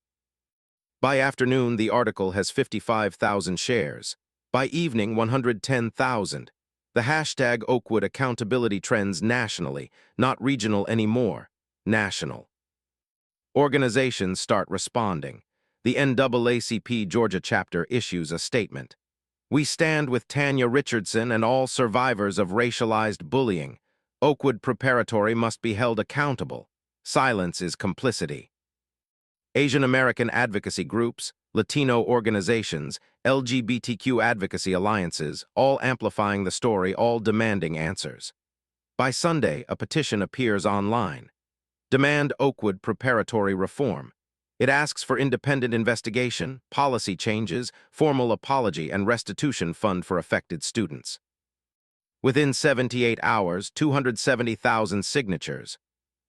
[SPEAKER 1] By afternoon, the article has 55,000 shares. By evening, 110,000. The hashtag Oakwood accountability trends nationally, not regional anymore, national. Organizations start responding. The NAACP Georgia chapter issues a statement. "We stand with Tanya Richardson and all survivors of racialized bullying. Oakwood Preparatory must be held accountable. Silence is complicity." Asian American advocacy groups, Latino organizations, LGBTQ advocacy alliances, all amplifying the story, all demanding answers. By Sunday, a petition appears online. Demand Oakwood Preparatory reform. It asks for independent investigation, policy changes, formal apology, and restitution fund for affected students. Within 78 hours, 270,000 signatures.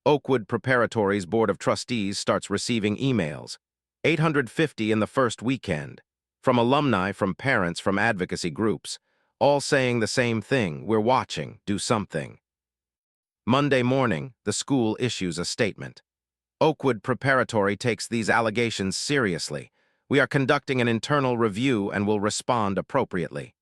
[SPEAKER 1] Oakwood Preparatory's Board of Trustees starts receiving emails. 850 in the first weekend. From alumni, from parents, from advocacy groups. All saying the same thing: we're watching, do something. Monday morning, the school issues a statement. Oakwood Preparatory takes these allegations seriously. We are conducting an internal review and will respond appropriately.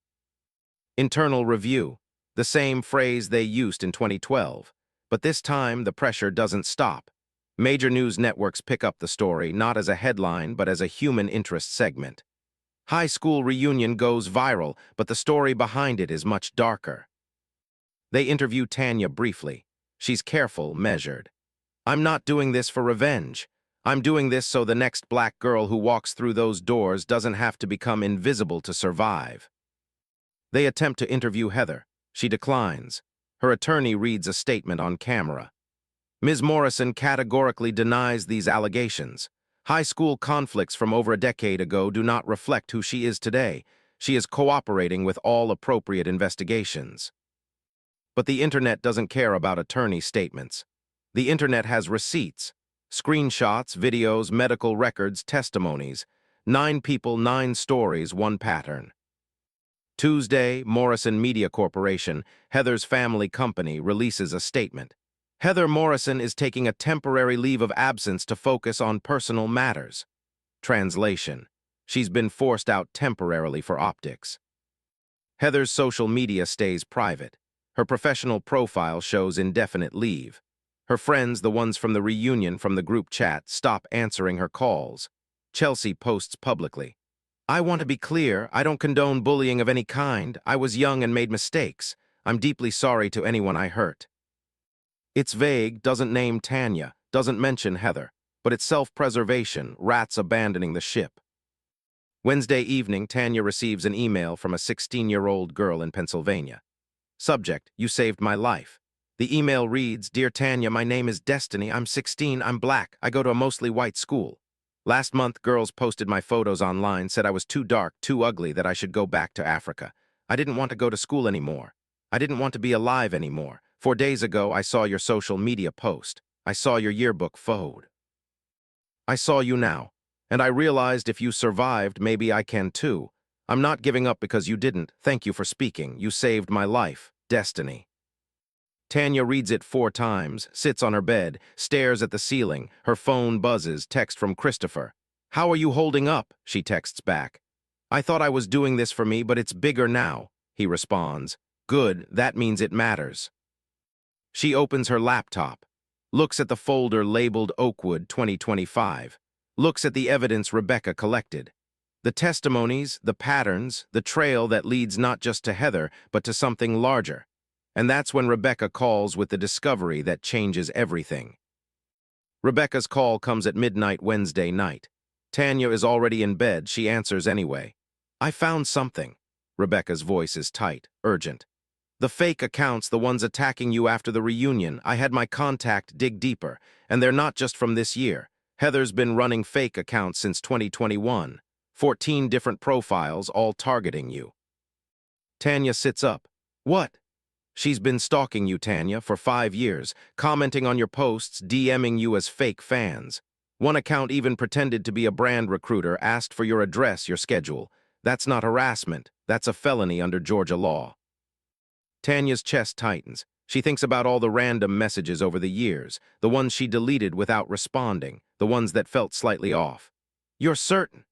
[SPEAKER 1] Internal review, the same phrase they used in 2012. But this time, the pressure doesn't stop. Major news networks pick up the story, not as a headline, but as a human interest segment. High school reunion goes viral, but the story behind it is much darker. They interview Tanya briefly. She's careful, measured. "I'm not doing this for revenge. I'm doing this so the next black girl who walks through those doors doesn't have to become invisible to survive." They attempt to interview Heather. She declines. Her attorney reads a statement on camera. Ms. Morrison categorically denies these allegations. High school conflicts from over a decade ago do not reflect who she is today. She is cooperating with all appropriate investigations. But the internet doesn't care about attorney statements. The internet has receipts, screenshots, videos, medical records, testimonies. 9 people, 9 stories, 1 pattern. Tuesday, Morrison Media Corporation, Heather's family company, releases a statement. Heather Morrison is taking a temporary leave of absence to focus on personal matters. Translation: she's been forced out temporarily for optics. Heather's social media stays private. Her professional profile shows indefinite leave. Her friends, the ones from the reunion from the group chat, stop answering her calls. Chelsea posts publicly. "I want to be clear, I don't condone bullying of any kind. I was young and made mistakes. I'm deeply sorry to anyone I hurt." It's vague, doesn't name Tanya, doesn't mention Heather. but it's self-preservation, rats abandoning the ship. Wednesday evening, Tanya receives an email from a 16-year-old girl in Pennsylvania. Subject, you saved my life. The email reads, Dear Tanya, my name is Destiny. I'm 16, I'm black. I go to a mostly white school. Last month, girls posted my photos online, said I was too dark, too ugly, that I should go back to Africa. I didn't want to go to school anymore. I didn't want to be alive anymore. 4 days ago, I saw your social media post. I saw your yearbook photo. I saw you now, and I realized if you survived, maybe I can too. I'm not giving up because you didn't. Thank you for speaking. You saved my life. Destiny. Tanya reads it 4 times, sits on her bed, stares at the ceiling. Her phone buzzes, text from Christopher. How are you holding up? She texts back. I thought I was doing this for me, but it's bigger now. He responds. Good, that means it matters. She opens her laptop, looks at the folder labeled Oakwood 2025, looks at the evidence Rebecca collected. The testimonies, the patterns, the trail that leads not just to Heather, but to something larger. And that's when Rebecca calls with the discovery that changes everything. Rebecca's call comes at midnight Wednesday night. Tanya is already in bed. She answers anyway. I found something. Rebecca's voice is tight, urgent. The fake accounts, the ones attacking you after the reunion, I had my contact dig deeper, and they're not just from this year. Heather's been running fake accounts since 2021. 14 different profiles, all targeting you. Tanya sits up. What? She's been stalking you, Tanya, for 5 years, commenting on your posts, DMing you as fake fans. One account even pretended to be a brand recruiter, asked for your address, your schedule. That's not harassment. That's a felony under Georgia law. Tanya's chest tightens. She thinks about all the random messages over the years, the ones she deleted without responding, the ones that felt slightly off. You're certain?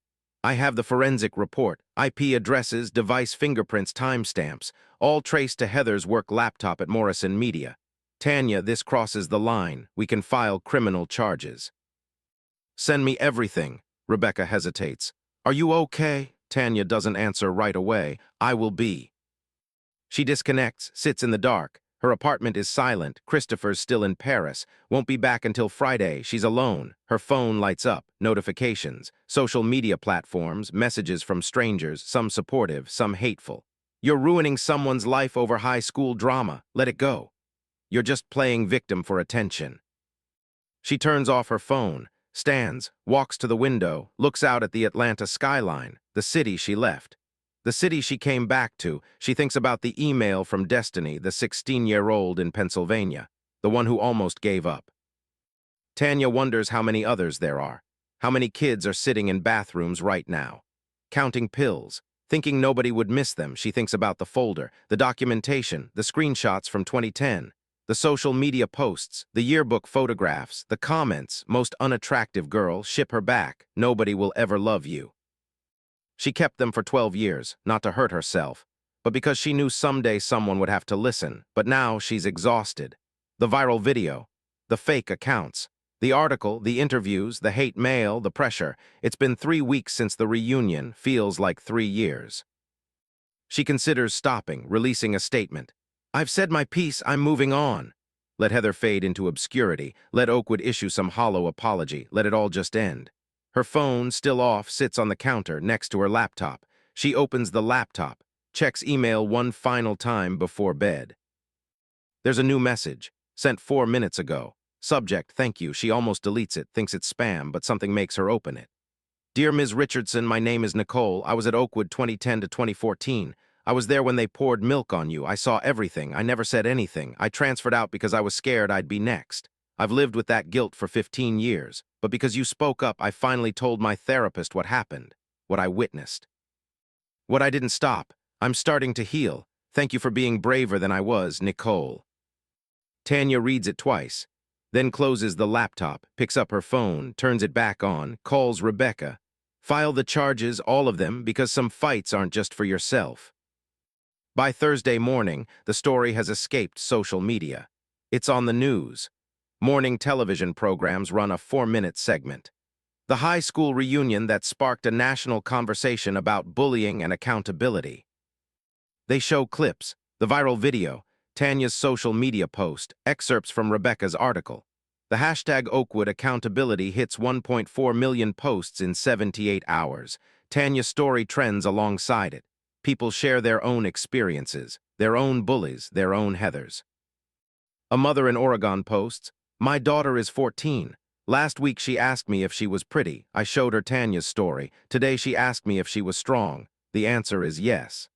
[SPEAKER 1] I have the forensic report, IP addresses, device fingerprints, timestamps, all traced to Heather's work laptop at Morrison Media. Tanya, this crosses the line. We can file criminal charges. Send me everything. Rebecca hesitates. Are you okay? Tanya doesn't answer right away. I will be. She disconnects, sits in the dark. Her apartment is silent. Christopher's still in Paris. Won't be back until Friday. She's alone. Her phone lights up. Notifications. Social media platforms. Messages from strangers. Some supportive, some hateful. You're ruining someone's life over high school drama. Let it go. You're just playing victim for attention. She turns off her phone, stands, walks to the window, looks out at the Atlanta skyline, the city she left. The city she came back to. She thinks about the email from Destiny, the 16-year-old in Pennsylvania, the one who almost gave up. Tanya wonders how many others there are. How many kids are sitting in bathrooms right now, counting pills, thinking nobody would miss them. She thinks about the folder, the documentation, the screenshots from 2010, the social media posts, the yearbook photographs, the comments, most unattractive girl, ship her back, nobody will ever love you. She kept them for 12 years, not to hurt herself, but because she knew someday someone would have to listen. But now she's exhausted. The viral video, the fake accounts, the article, the interviews, the hate mail, the pressure. It's been 3 weeks since the reunion, feels like 3 years. She considers stopping, releasing a statement. I've said my piece, I'm moving on. Let Heather fade into obscurity. Let Oakwood issue some hollow apology. Let it all just end. Her phone, still off, sits on the counter next to her laptop. She opens the laptop, checks email one final time before bed. There's a new message, sent 4 minutes ago. Subject, thank you. She almost deletes it, thinks it's spam, but something makes her open it. Dear Ms. Richardson, my name is Nicole. I was at Oakwood 2010 to 2014. I was there when they poured milk on you. I saw everything. I never said anything. I transferred out because I was scared I'd be next. I've lived with that guilt for 15 years, but because you spoke up, I finally told my therapist what happened, what I witnessed. What I didn't stop. I'm starting to heal. Thank you for being braver than I was, Nicole. Tanya reads it twice, then closes the laptop, picks up her phone, turns it back on, calls Rebecca. File the charges, all of them, because some fights aren't just for yourself. By Thursday morning, the story has escaped social media. It's on the news. Morning television programs run a 4-minute segment. The high school reunion that sparked a national conversation about bullying and accountability. They show clips, the viral video, Tanya's social media post, excerpts from Rebecca's article. The hashtag Oakwood accountability hits 1.4 million posts in 78 hours. Tanya's story trends alongside it. People share their own experiences, their own bullies, their own Heathers. A mother in Oregon posts, "My daughter is 14. Last week she asked me if she was pretty. I showed her Tanya's story. Today she asked me if she was strong. The answer is yes."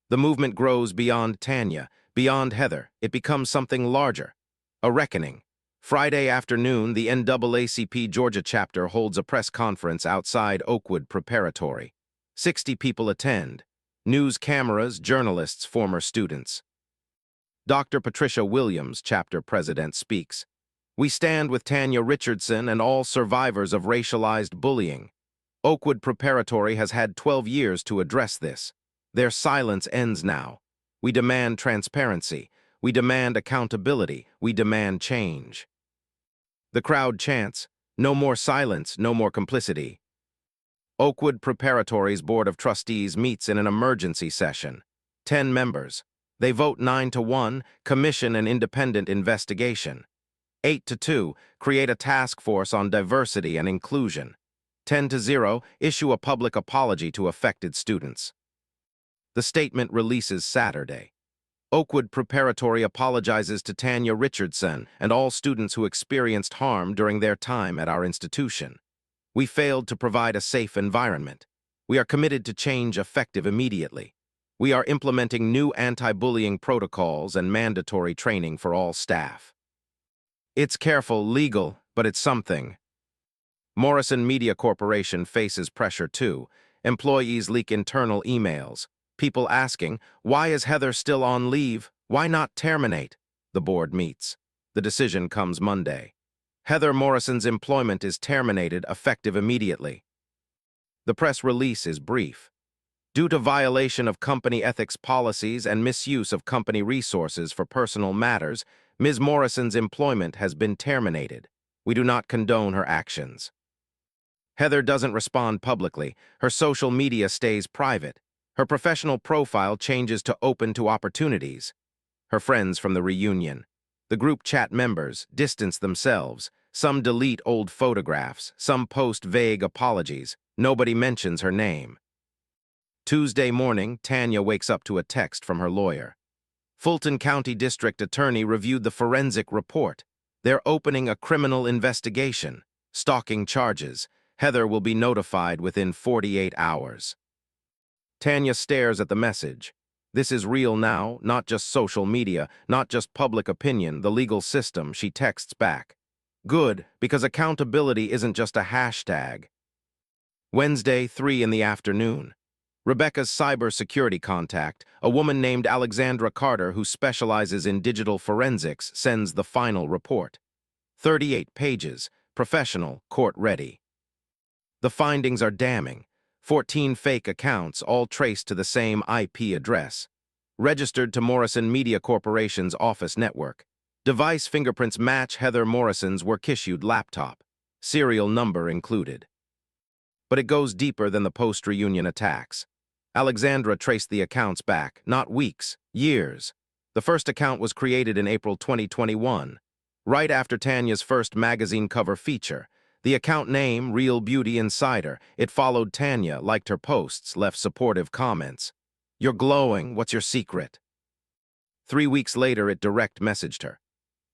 [SPEAKER 1] The movement grows beyond Tanya, beyond Heather. It becomes something larger. A reckoning. Friday afternoon, the NAACP Georgia chapter holds a press conference outside Oakwood Preparatory. 60 people attend. News cameras, journalists, former students. Dr. Patricia Williams, chapter president, speaks. "We stand with Tanya Richardson and all survivors of racialized bullying. Oakwood Preparatory has had 12 years to address this. Their silence ends now. We demand transparency. We demand accountability. We demand change." The crowd chants, "No more silence, no more complicity." Oakwood Preparatory's Board of Trustees meets in an emergency session. 10 members. They vote 9-1, commission an independent investigation. 8-2, create a task force on diversity and inclusion. 10-0, issue a public apology to affected students. The statement releases Saturday. Oakwood Preparatory apologizes to Tanya Richardson and all students who experienced harm during their time at our institution. We failed to provide a safe environment. We are committed to change effective immediately. We are implementing new anti-bullying protocols and mandatory training for all staff. It's careful, legal, but it's something. Morrison Media Corporation faces pressure too. Employees leak internal emails. People asking, "Why is Heather still on leave? Why not terminate?" The board meets. The decision comes Monday. Heather Morrison's employment is terminated, effective immediately. The press release is brief. Due to violation of company ethics policies and misuse of company resources for personal matters, Ms. Morrison's employment has been terminated. We do not condone her actions. Heather doesn't respond publicly. Her social media stays private. Her professional profile changes to open to opportunities. Her friends from the reunion. The group chat members distance themselves. Some delete old photographs. Some post vague apologies. Nobody mentions her name. Tuesday morning, Tanya wakes up to a text from her lawyer. Fulton County District Attorney reviewed the forensic report. They're opening a criminal investigation. Stalking charges. Heather will be notified within 48 hours. Tanya stares at the message. This is real now, not just social media, not just public opinion, the legal system, she texts back. Good, because accountability isn't just a hashtag. Wednesday, 3 in the afternoon. Rebecca's cybersecurity contact, a woman named Alexandra Carter who specializes in digital forensics, sends the final report. 38 pages, professional, court-ready. The findings are damning. 14 fake accounts, all traced to the same IP address. Registered to Morrison Media Corporation's office network. Device fingerprints match Heather Morrison's work-issued laptop. Serial number included. But it goes deeper than the post-reunion attacks. Alexandra traced the accounts back, not weeks, years. The first account was created in April 2021, right after Tanya's first magazine cover feature. The account name, Real Beauty Insider. It followed Tanya, liked her posts, left supportive comments. "You're glowing, what's your secret?" 3 weeks later, it direct messaged her.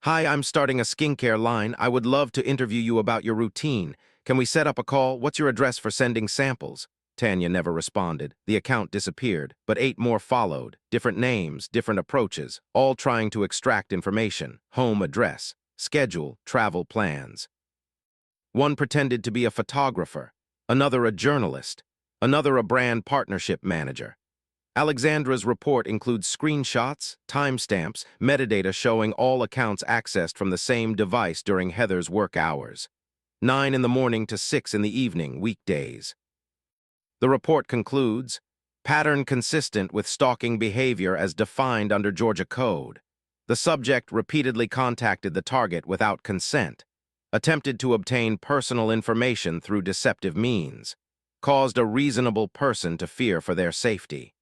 [SPEAKER 1] "Hi, I'm starting a skincare line. I would love to interview you about your routine. Can we set up a call? What's your address for sending samples?" Tanya never responded. The account disappeared, but 8 more followed. Different names, different approaches, all trying to extract information. Home address, schedule, travel plans. One pretended to be a photographer, another a journalist, another a brand partnership manager. Alexandra's report includes screenshots, timestamps, metadata showing all accounts accessed from the same device during Heather's work hours. 9 in the morning to 6 in the evening, weekdays. The report concludes, pattern consistent with stalking behavior as defined under Georgia Code. The subject repeatedly contacted the target without consent, attempted to obtain personal information through deceptive means, caused a reasonable person to fear for their safety.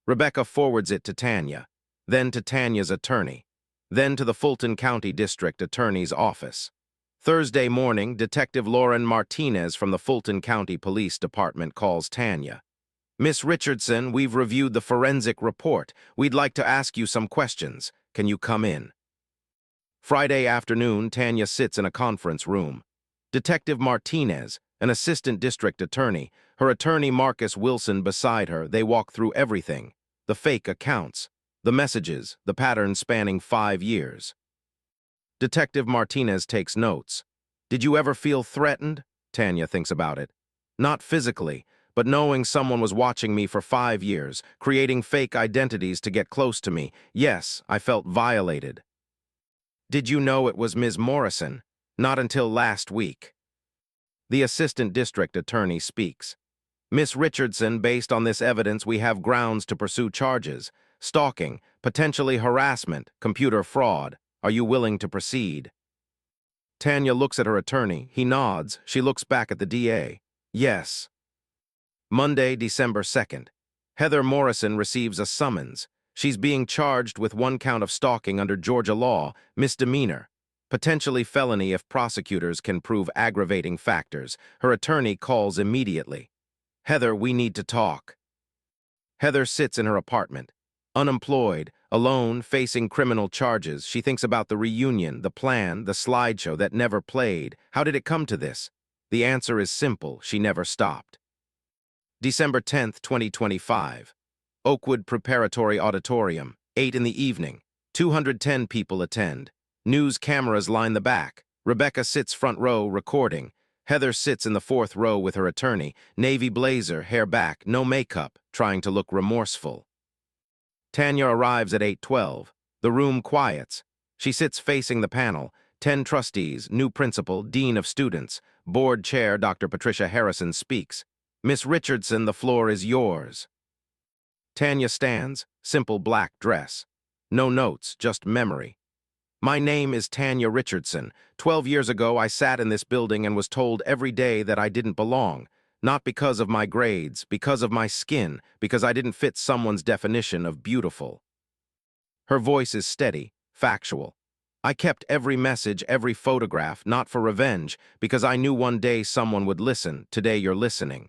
[SPEAKER 1] Rebecca forwards it to Tanya, then to Tanya's attorney. then to the Fulton County District Attorney's Office. Thursday morning, Detective Lauren Martinez from the Fulton County Police Department calls Tanya. Miss Richardson, we've reviewed the forensic report. We'd like to ask you some questions. Can you come in? Friday afternoon, Tanya sits in a conference room. Detective Martinez, an assistant district attorney, her attorney Marcus Wilson beside her, they walk through everything. The fake accounts, the messages, the patterns spanning 5 years. Detective Martinez takes notes. Did you ever feel threatened? Tanya thinks about it. Not physically, but knowing someone was watching me for 5 years, creating fake identities to get close to me. Yes, I felt violated. Did you know it was Ms. Morrison? Not until last week. The assistant district attorney speaks. Miss Richardson, based on this evidence, we have grounds to pursue charges. Stalking, potentially harassment, computer fraud. Are you willing to proceed? Tanya looks at her attorney. He nods. She looks back at the DA. Yes. Monday, December 2nd. Heather Morrison receives a summons. She's being charged with 1 count of stalking under Georgia law, misdemeanor. Potentially felony if prosecutors can prove aggravating factors. Her attorney calls immediately. Heather, we need to talk. Heather sits in her apartment. Unemployed, alone, facing criminal charges, she thinks about the reunion, the plan, the slideshow that never played. How did it come to this? The answer is simple. She never stopped. December 10th, 2025. Oakwood Preparatory Auditorium, 8 in the evening. 210 people attend. News cameras line the back. Rebecca sits front row, recording. Heather sits in the 4th row with her attorney, navy blazer, hair back, no makeup, trying to look remorseful. Tanya arrives at 8:12. The room quiets. She sits facing the panel. 10 trustees, new principal, dean of students. Board chair Dr. Patricia Harrison speaks. Miss Richardson, the floor is yours. Tanya stands, simple black dress. No notes, just memory. My name is Tanya Richardson. 12 years ago, I sat in this building and was told every day that I didn't belong. Not because of my grades, because of my skin, because I didn't fit someone's definition of beautiful. Her voice is steady, factual. I kept every message, every photograph, not for revenge, because I knew one day someone would listen. Today you're listening.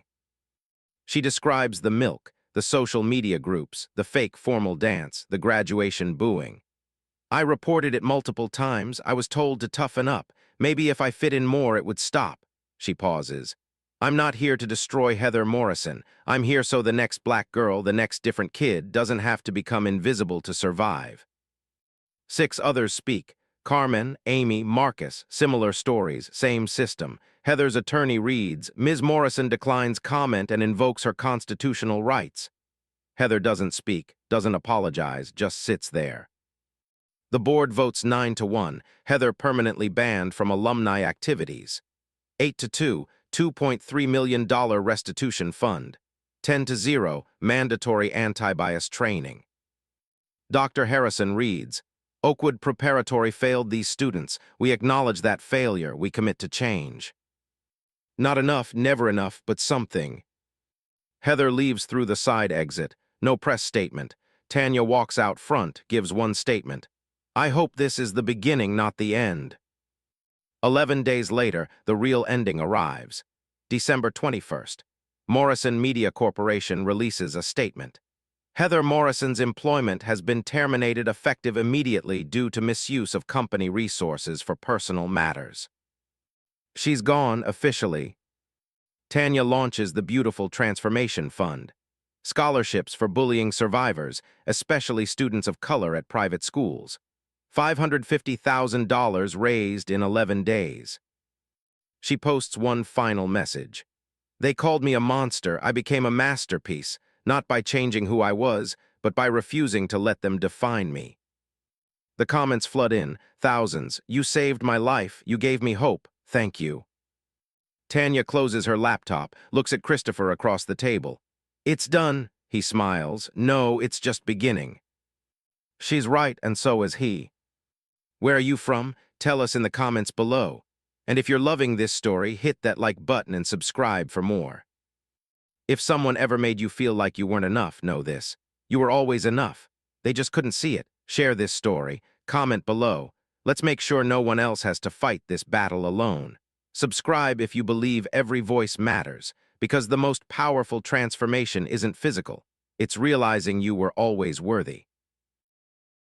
[SPEAKER 1] She describes the milk, the social media groups, the fake formal dance, the graduation booing. I reported it multiple times. I was told to toughen up. Maybe if I fit in more, it would stop. She pauses. I'm not here to destroy Heather Morrison. I'm here so the next black girl, the next different kid, doesn't have to become invisible to survive. 6 others speak. Carmen, Amy, Marcus, similar stories, same system. Heather's attorney reads, Ms. Morrison declines comment and invokes her constitutional rights. Heather doesn't speak, doesn't apologize, just sits there. The board votes 9-1, Heather permanently banned from alumni activities. 8-2, $2.3 million restitution fund. 10-0, mandatory anti-bias training. Dr. Harrison reads, Oakwood Preparatory failed these students. We acknowledge that failure. We commit to change. Not enough, never enough, but something. Heather leaves through the side exit. No press statement. Tanya walks out front, gives one statement. I hope this is the beginning, not the end. 11 days later, the real ending arrives. December 21st. Morrison Media Corporation releases a statement. Heather Morrison's employment has been terminated effective immediately due to misuse of company resources for personal matters. She's gone officially. Tanya launches the Beautiful Transformation Fund. Scholarships for bullying survivors, especially students of color at private schools. $550,000 raised in 11 days. She posts one final message. They called me a monster. I became a masterpiece, not by changing who I was, but by refusing to let them define me. The comments flood in, thousands. You saved my life. You gave me hope. Thank you. Tanya closes her laptop, looks at Christopher across the table. It's done, he smiles. No, it's just beginning. She's right, and so is he. Where are you from? Tell us in the comments below. And if you're loving this story, hit that like button and subscribe for more. If someone ever made you feel like you weren't enough, know this. You were always enough. They just couldn't see it. Share this story. Comment below. Let's make sure no one else has to fight this battle alone. Subscribe if you believe every voice matters, because the most powerful transformation isn't physical. It's realizing you were always worthy.